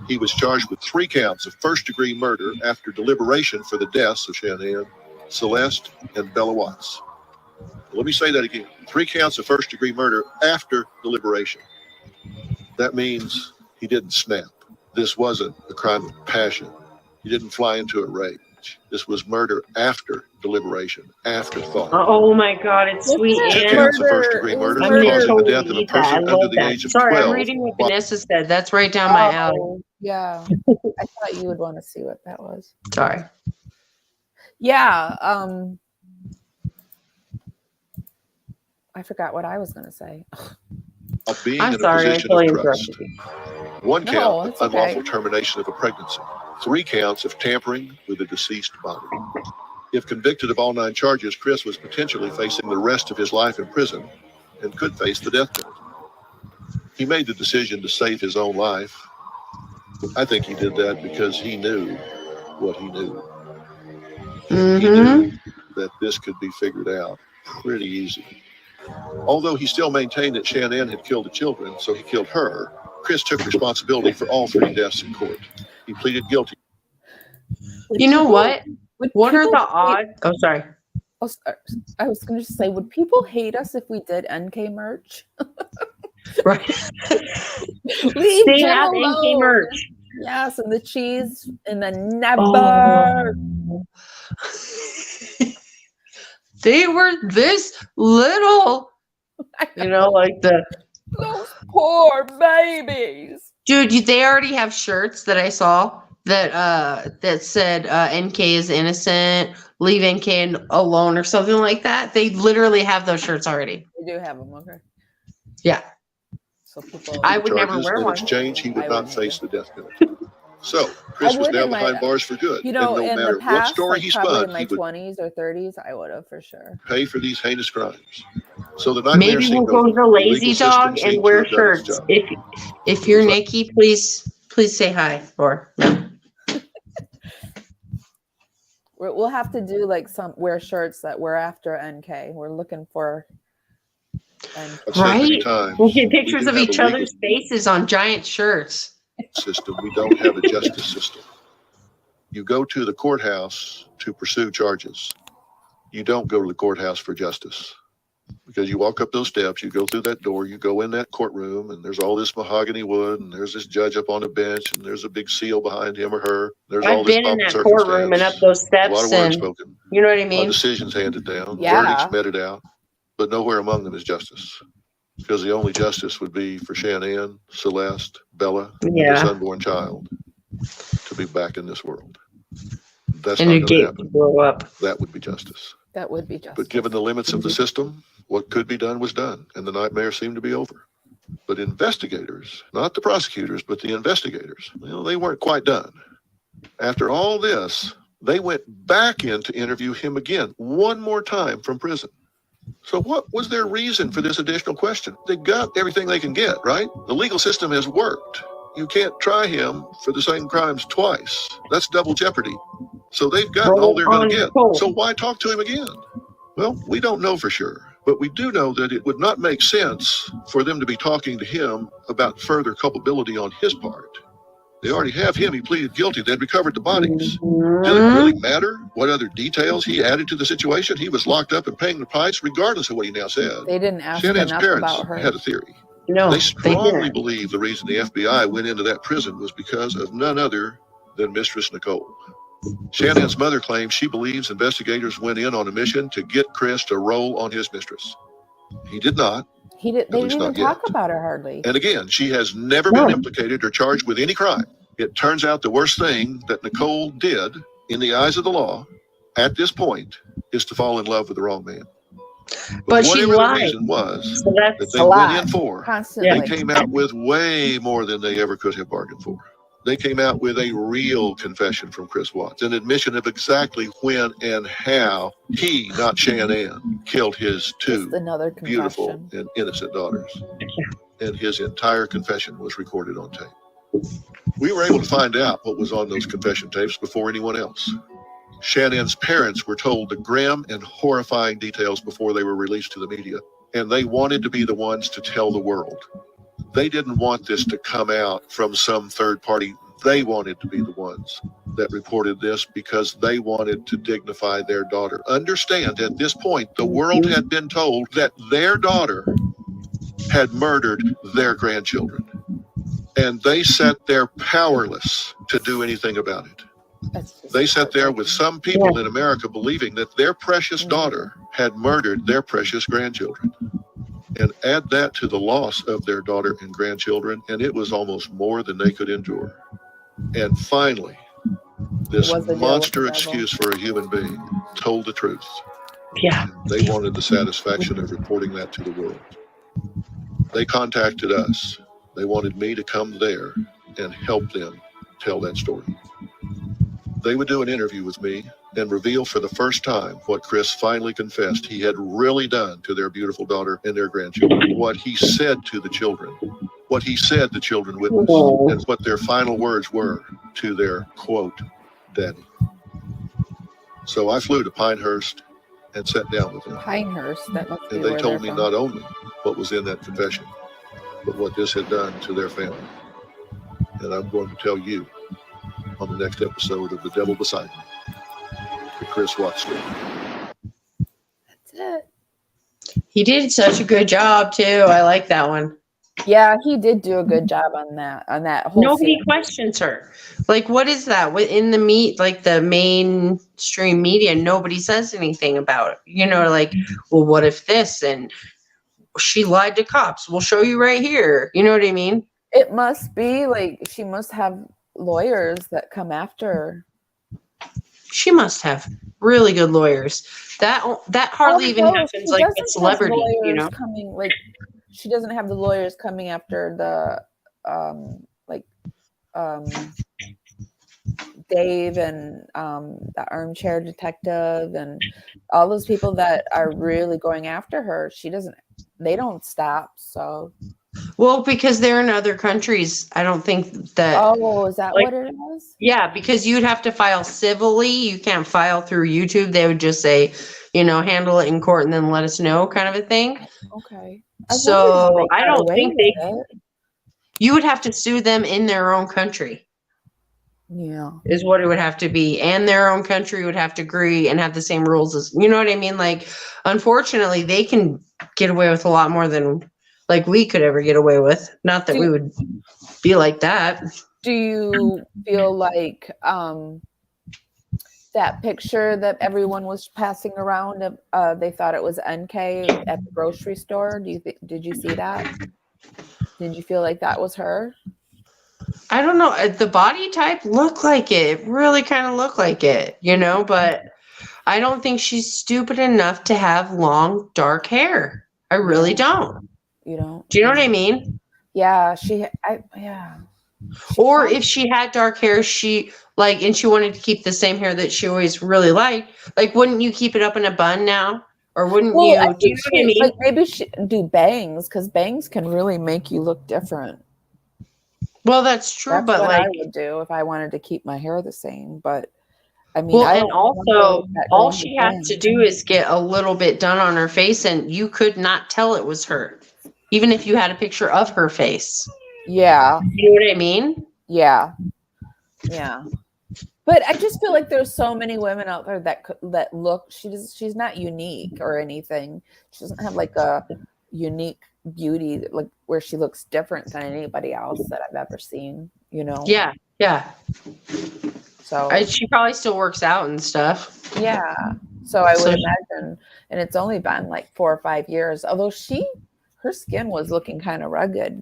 He was charged with 3 counts of first-degree murder after deliberation for the deaths of Shanann, Celeste, and Bella Watts. Let me say that again. 3 counts of first-degree murder after deliberation. That means he didn't snap. This wasn't a crime of passion. He didn't fly into a rage. This was murder after deliberation, after thought. Oh my God, it's sweet. 2 counts of first-degree murder causing the death of a person under the age of 12. Sorry, I'm reading what Vanessa said. That's right down my alley. Yeah, I thought you would want to see what that was. Sorry. Yeah, I forgot what I was going to say. Of being I'm in sorry, a I position totally of trust. interrupted 1 No, count of it's okay. unlawful termination of a pregnancy. 3 counts of tampering with a deceased body. If convicted of all 9 charges, Chris was potentially facing the rest of his life in prison and could face the death penalty. He made the decision to save his own life. I think he did that because he knew what he knew. He knew that this could be figured out pretty easy. Although he still maintained that Shanann had killed the children, so he killed her, Chris took responsibility for all 3 deaths in court. He pleaded guilty. You know what? What are the odds? Oh, sorry. I was going to say, would people hate us if we did NK merch? Right. Leave They Jim have alone. NK merch. Yes, and the cheese, and the never. Oh. They were this little, like the Those poor babies. dude. They already have shirts that I saw that said NK is innocent, leave NK alone, or something like that. They literally have those shirts already. They do have them, okay. Yeah. So people. I would never wear In one. exchange, he would not face the death penalty. So Chris was now behind bars for good. You know, and no in matter the past, what story like he probably spun, in my he would 20s or 30s, I would have for sure. pay for these heinous crimes. So the nightmare Maybe seemed we'll go to the over. Lazy legal system Dog seemed and to wear have done its shirts. job. If you're Nikki, please say hi. Or no. We'll have to do like wear shirts that we're after NK. We're looking for. I've said many Right? times, We'll get pictures we of do have each a legal other's faces on giant shirts. system. We don't have a justice system. You go to the courthouse to pursue charges. You don't go to the courthouse for justice. Because you walk up those steps, you go through that door, you go in that courtroom, and there's all this mahogany wood, and there's this judge up on a bench, and there's a big seal behind him or her. There's all I've this been in pomp that and courtroom and up those circumstance, a lot steps, of words and spoken, you know what I a lot mean? of decisions handed down, Yeah. verdicts meted out, but nowhere among them is justice. Because the only justice would be for Shanann, Celeste, Bella, and this unborn child to be back in this world. That's and not to going to get happen. to grow up. That would be justice. That would be justice. But given the limits of the system, what could be done was done, and the nightmare seemed to be over. But investigators, not the prosecutors, but the investigators, they weren't quite done. After all this, they went back in to interview him again, one more time from prison. So what was their reason for this additional question? They got everything they can get, right? The legal system has worked. You can't try him for the same crimes twice. That's double jeopardy. So they've gotten all they're going to get. So why talk to him again? Well, we don't know for sure, but we do know that it would not make sense for them to be talking to him about further culpability on his part. They already have him. He pleaded guilty. They'd recovered the bodies. Did it really matter what other details he added to the situation? He was locked up and paying the price, regardless of what he now said. They didn't ask Shannann's enough parents about her. had a theory. No, They strongly believe the reason the FBI went into that prison was because of none other than Mistress Nichol. Shannann's mother claims she believes investigators went in on a mission to get Chris to roll on his mistress. He did not. They didn't even talk about her hardly. And again, she has never been implicated or charged with any crime. It turns out the worst thing that Nichol did in the eyes of the law at this point is to fall in love with the wrong man. But she whatever lied. the reason was So that's that they a lie. went in for, Constantly. they came out with way more than they ever could have bargained for. They came out with a real confession from Chris Watts, an admission of exactly when and how he, not Shanann, killed his two Just another beautiful confession. and innocent daughters. And his entire confession was recorded on tape. We were able to find out what was on those confession tapes before anyone else. Shannann's parents were told the grim and horrifying details before they were released to the media, and they wanted to be the ones to tell the world. They didn't want this to come out from some third party. They wanted to be the ones that reported this because they wanted to dignify their daughter. Understand, at this point, the world had been told that their daughter had murdered their grandchildren, and they sat there powerless to do anything about it. They sat there with some people in America believing that their precious daughter had murdered their precious grandchildren. And add that to the loss of their daughter and grandchildren, and it was almost more than they could endure. And finally, this monster excuse for a human being told the truth. Yeah. And they wanted the satisfaction of reporting that to the world. They contacted us. They wanted me to come there and help them tell that story. They would do an interview with me and reveal for the first time what Chris finally confessed he had really done to their beautiful daughter and their grandchildren, what he said to the children, what he said the children witnessed, and what their final words were to their, quote, daddy. So I flew to Pinehurst and sat down with them. Pinehurst, that must be And they where told they're me from. not only what was in that confession, but what this had done to their family. And I'm going to tell you on the next episode of The Devil Beside Me, the Chris Watts story. That's it. He did such a good job too. I like that one. Yeah, he did do a good job on that whole Nobody scene. questions her. Like, what is that? In the like the mainstream media, nobody says anything about it. You know, like, well, what if this? And she lied to cops. We'll show you right here. You know what I mean? It must be like she must have lawyers that come after her. She must have really good lawyers. That hardly even Although happens she like doesn't with have celebrity, you lawyers know? coming, like, she doesn't have the lawyers coming after the Dave and the armchair detective and all those people that are really going after her. They don't stop. So Well, because they're in other countries, I don't think that. oh, is that like, what it was? Yeah, because you'd have to file civilly. You can't file through YouTube. They would just say, handle it in court and then let us know, kind of a thing. Okay. So I don't think it. you would have to sue them in their own country. Yeah. Is what it would have to be. And their own country would have to agree and have the same rules as, you know what I mean? Like, unfortunately, they can get away with a lot more than like we could ever get away with. Not that we would be like that. Do you feel like that picture that everyone was passing around, they thought it was NK at the grocery store? Did you see that? Did you feel like that was her? I don't know. The body type looked like it. It really kind of looked like it, but I don't think she's stupid enough to have long, dark hair. I really don't. You don't? Do you know what I mean? Yeah, Or if she had dark hair, and she wanted to keep the same hair that she always really liked, like, wouldn't you keep it up in a bun now? Or wouldn't Well, you? I Do you think know what I mean? like maybe she do bangs because bangs can really make you look different. Well, that's true, That's but what like, I would do if I wanted to keep my hair the same. But I mean, well, I and don't remember also that all going she to has to bangs. do is get a little bit done on her face, and you could not tell it was her, even if you had a picture of her face. Yeah, You know what I mean? yeah, yeah. But I just feel like there's so many women out there that look. She's not unique or anything. She doesn't have like a unique beauty like where she looks different than anybody else that I've ever seen. You know. Yeah, yeah. So She probably still works out and stuff. yeah. So I would So imagine, and it's only been like 4 or 5 years. Although her skin was looking kind of rugged,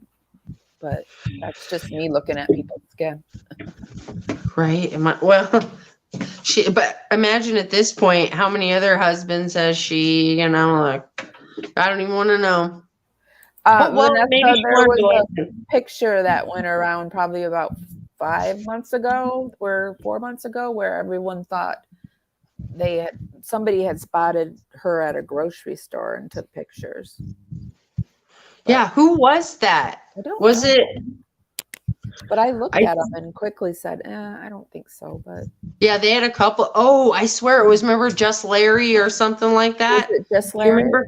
but that's just me looking at people's skin. right? Well, but imagine at this point, how many other husbands has she? You know, like I don't even want to know. But well, maybe Vanessa, she there learned was a a picture that went around probably about 5 months ago, or 4 months ago, where everyone thought somebody had spotted her at a grocery store and took pictures. But yeah, who was that? I don't Was know. it? But I looked at them and quickly said, I don't think so. But Yeah, they had a couple. Oh, I swear it was, remember, Just Larry or something like that. was it just You Larry? remember?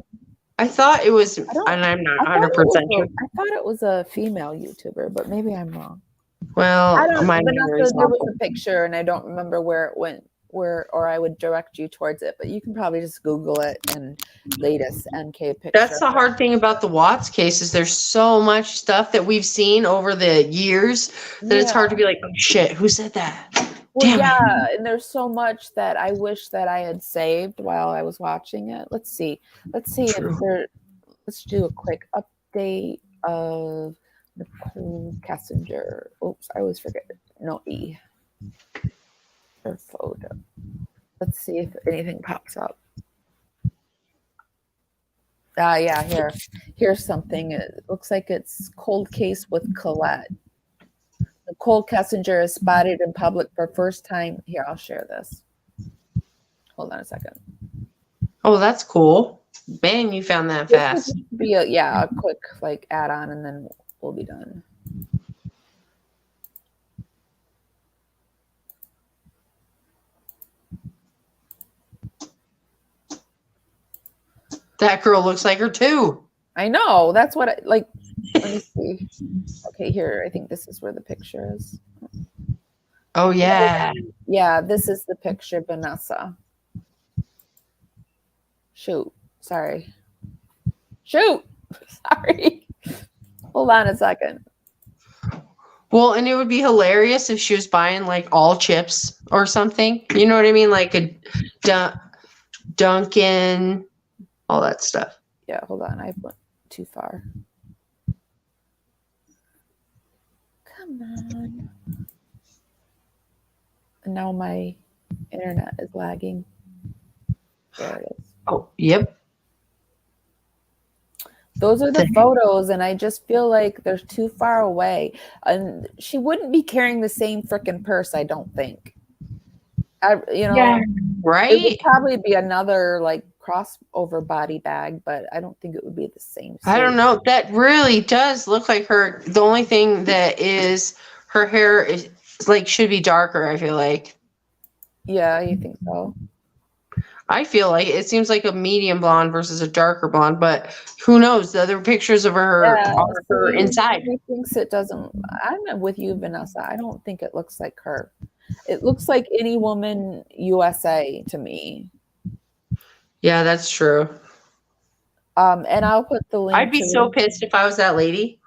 I thought it was, and I I'm not thought 100% sure. I thought it was a female YouTuber, but maybe I'm wrong. Well, I don't. my Vanessa, memory's there was awful. a picture, and I don't remember where it went. Or I would direct you towards it, but you can probably just Google it and latest NK picture. That's the hard thing about the Watts case is there's so much stuff that we've seen over the years that it's hard to be like, oh shit, who said that? Well, Damn yeah, it. and there's so much that I wish that I had saved while I was watching it. Let's see True. let's do a quick update of Nichol Kessinger. Oops, I always forget. No E. Her photo. Let's see if anything pops up. Yeah, here's something. It looks like it's cold case with Colette. Nichol Kessinger is spotted in public for first time. Here, I'll share this. Hold on a second. Oh, that's cool. Man, you found that fast. This would be a quick like add-on, and then we'll be done. That girl looks like her too. I know. That's what I like. Let me see. Okay, here. I think this is where the picture is. Oh yeah. Yeah, this is the picture, Vanessa. Shoot. Sorry. Shoot. Sorry. Hold on a second. Well, and it would be hilarious if she was buying like all chips or something. You know what I mean? Like a Dunkin', all that stuff. Yeah, hold on. I went too far. Come on. And now my internet is lagging. There it is. Oh, yep. Those are the photos, and I just feel like they're too far away. And she wouldn't be carrying the same freaking purse, I don't think. Yeah, right? It would probably be another like crossover body bag, but I don't think it would be the same. I don't know. That really does look like her. The only thing that is her hair is like should be darker, I feel like. Yeah, you think so? I feel like it seems like a medium blonde versus a darker blonde, but who knows? The other pictures of her are her inside. He thinks it doesn't. I'm with you, Vanessa. I don't think it looks like her. It looks like any woman USA to me. Yeah, that's true. And I'll put the link. I'd be so pissed if I was that lady.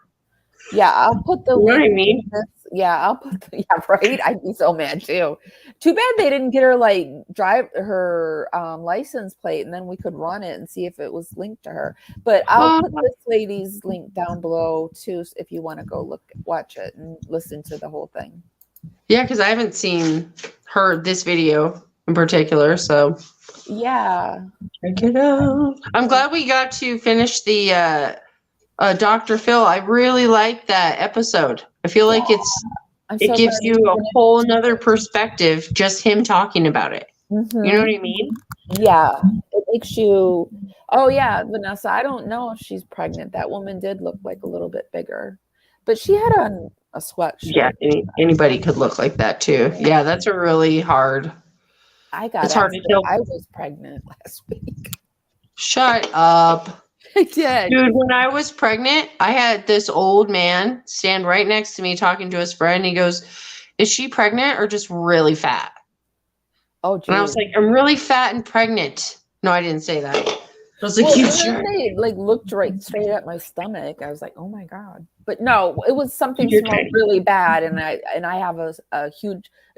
Yeah, I'll put the You know link. what I mean? Yeah, I'll put. Right. I'd be so mad too. Too bad they didn't get her like drive her license plate, and then we could run it and see if it was linked to her. But I'll put this lady's link down below too, if you want to go watch it and listen to the whole thing. Yeah, because I haven't seen this video in particular, so yeah, check it out. I'm glad we got to finish the Dr. Phil. I really like that episode. I feel like it gives you a whole nother perspective, just him talking about it. You know what I mean? Yeah, it makes you. Oh yeah, Vanessa. I don't know if she's pregnant. That woman did look like a little bit bigger, but she had on a sweatshirt. Yeah, anybody could look like that too. Yeah, that's a really hard. I got It's hard to tell. I was pregnant last week. Shut up. I did. Dude, when I was pregnant, I had this old man stand right next to me talking to his friend. He goes, "Is she pregnant or just really fat?" Oh, geez. And I was like, "I'm really fat and pregnant." No, I didn't say that. I was like, "You sure?" They like looked right straight at my stomach. I was like, "Oh my god!" But no, it was something smelled really bad, and I have a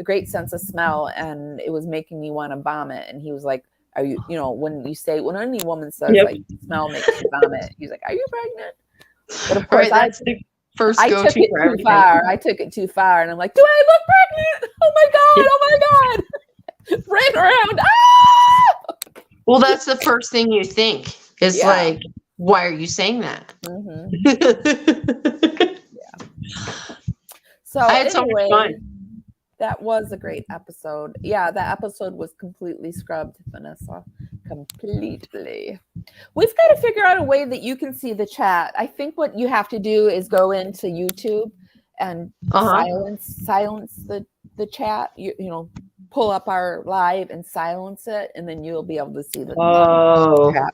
great sense of smell, and it was making me want to vomit. And he was like, "Are you? You know, when any woman says like smell makes you vomit, he's like, "Are you pregnant?" But of course, that's the first I took it too far. I took it too far, and I'm like, "Do I look pregnant? Oh my god! Oh my god!" Ran around. Ah! Well, that's the first thing you think is like, why are you saying that? So I had so much fun. That was a great episode. Yeah, that episode was completely scrubbed, Vanessa. Completely. We've got to figure out a way that you can see the chat. I think what you have to do is go into YouTube and silence the chat. You know, pull up our live and silence it, and then you'll be able to see the chat.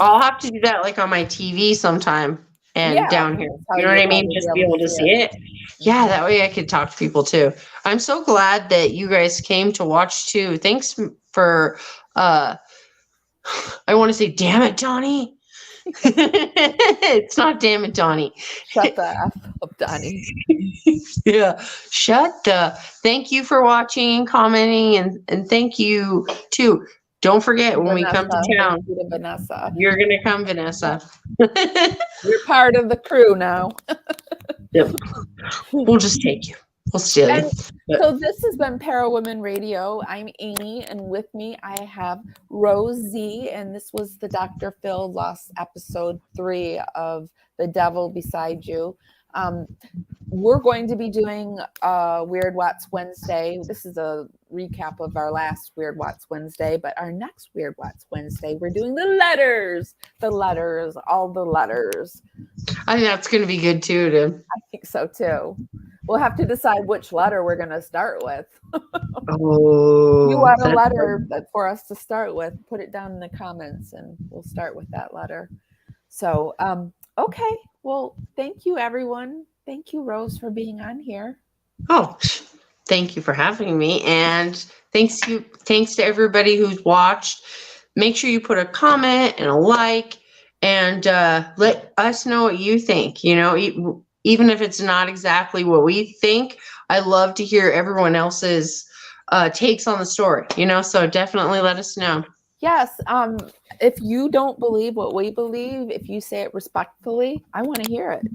I'll have to do that like on my TV sometime and down here. You know what I mean? Just be able to see it. Yeah, that way I could talk to people too. I'm so glad that you guys came to watch too. Thanks for I want to say damn it, Donnie. It's not damn it, Donnie. Shut the F up, Donnie. Yeah. Thank you for watching and commenting and thank you too. Don't forget when we come to town. Thank you to Vanessa. You're gonna come, Vanessa. You're part of the crew now. Yep. We'll just take you. We'll steal you. So this has been Para Women Radio. I'm Amy, and with me I have Rosie, and this was the Dr. Phil Lost episode 3 of The Devil Beside You. We're going to be doing Weird Watts Wednesday. This is a recap of our last Weird Watts Wednesday, but our next Weird Watts Wednesday, we're doing the letters, all the letters. I think that's going to be good too, dude. I think so too. We'll have to decide which letter we're going to start with. Oh, you want a letter for us to start with? Put it down in the comments, and we'll start with that letter. So, okay. Well, thank you, everyone. Thank you, Rose, for being on here. Oh, thank you for having me. And thanks to everybody who's watched. Make sure you put a comment and a like and let us know what you think. You know, even if it's not exactly what we think, I love to hear everyone else's takes on the story, you know, so definitely let us know. Yes. If you don't believe what we believe, if you say it respectfully, I want to hear it.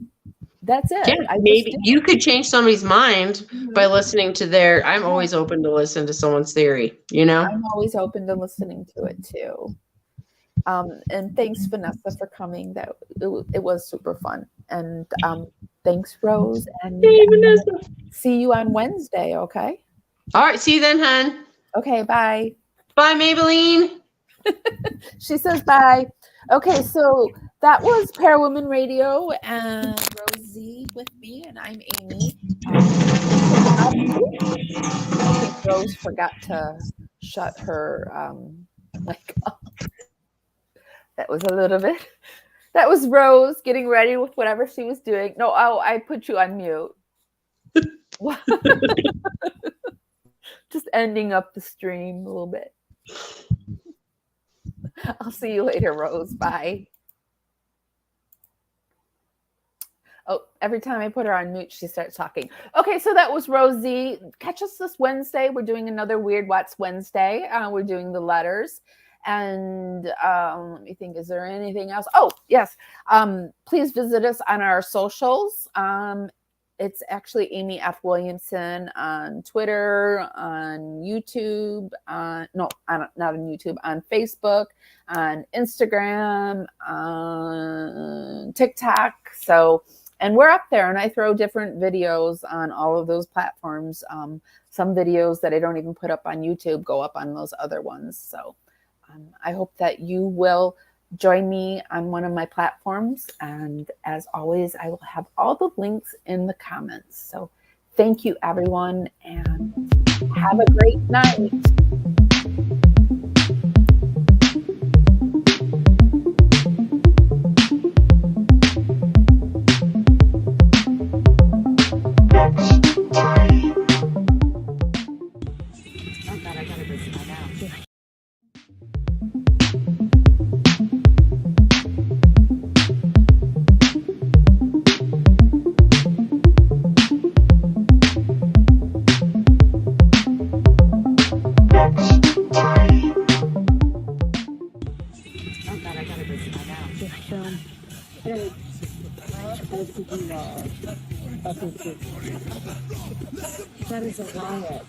That's it. Yeah, maybe you could change somebody's mind by listening to I'm always open to listen to someone's theory, you know? I'm always open to listening to it too. And thanks, Vanessa, for coming. It was super fun. And thanks, Rose. And Vanessa. See you on Wednesday, okay? All right, see you then, hon. Okay, bye. Bye, Maybelline. She says bye. Okay, so that was Para Women Radio and Rosie with me, and I'm Amy. I think Rose forgot to shut her mic off. That was a little bit. That was Rose getting ready with whatever she was doing. No, I put you on mute. Just ending up the stream a little bit. I'll see you later, Rose. Bye. Oh, every time I put her on mute, she starts talking. Okay, so that was Rosie. Catch us this Wednesday. We're doing another Weird Watts Wednesday. We're doing the letters. And let me think, is there anything else? Oh, yes. Please visit us on our socials. It's actually Amy F. Williamson on Twitter, on YouTube, not on YouTube, on Facebook, on Instagram, on TikTok. So And we're up there, and I throw different videos on all of those platforms. Some videos that I don't even put up on YouTube go up on those other ones. So I hope that you will join me on one of my platforms. And as always, I will have all the links in the comments. So thank you, everyone, and have a great night. That is a riot.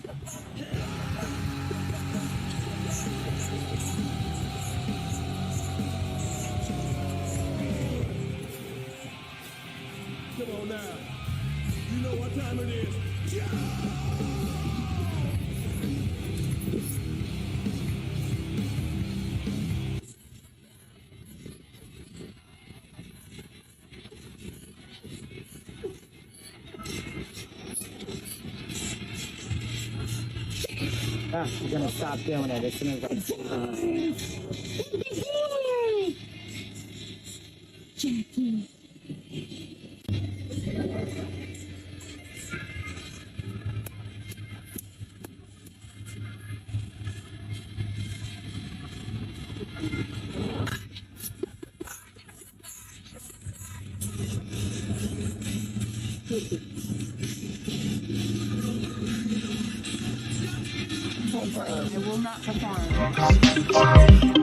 Come on now. You know what time it is. You're gonna stop doing it as soon as Jackie. I will not perform.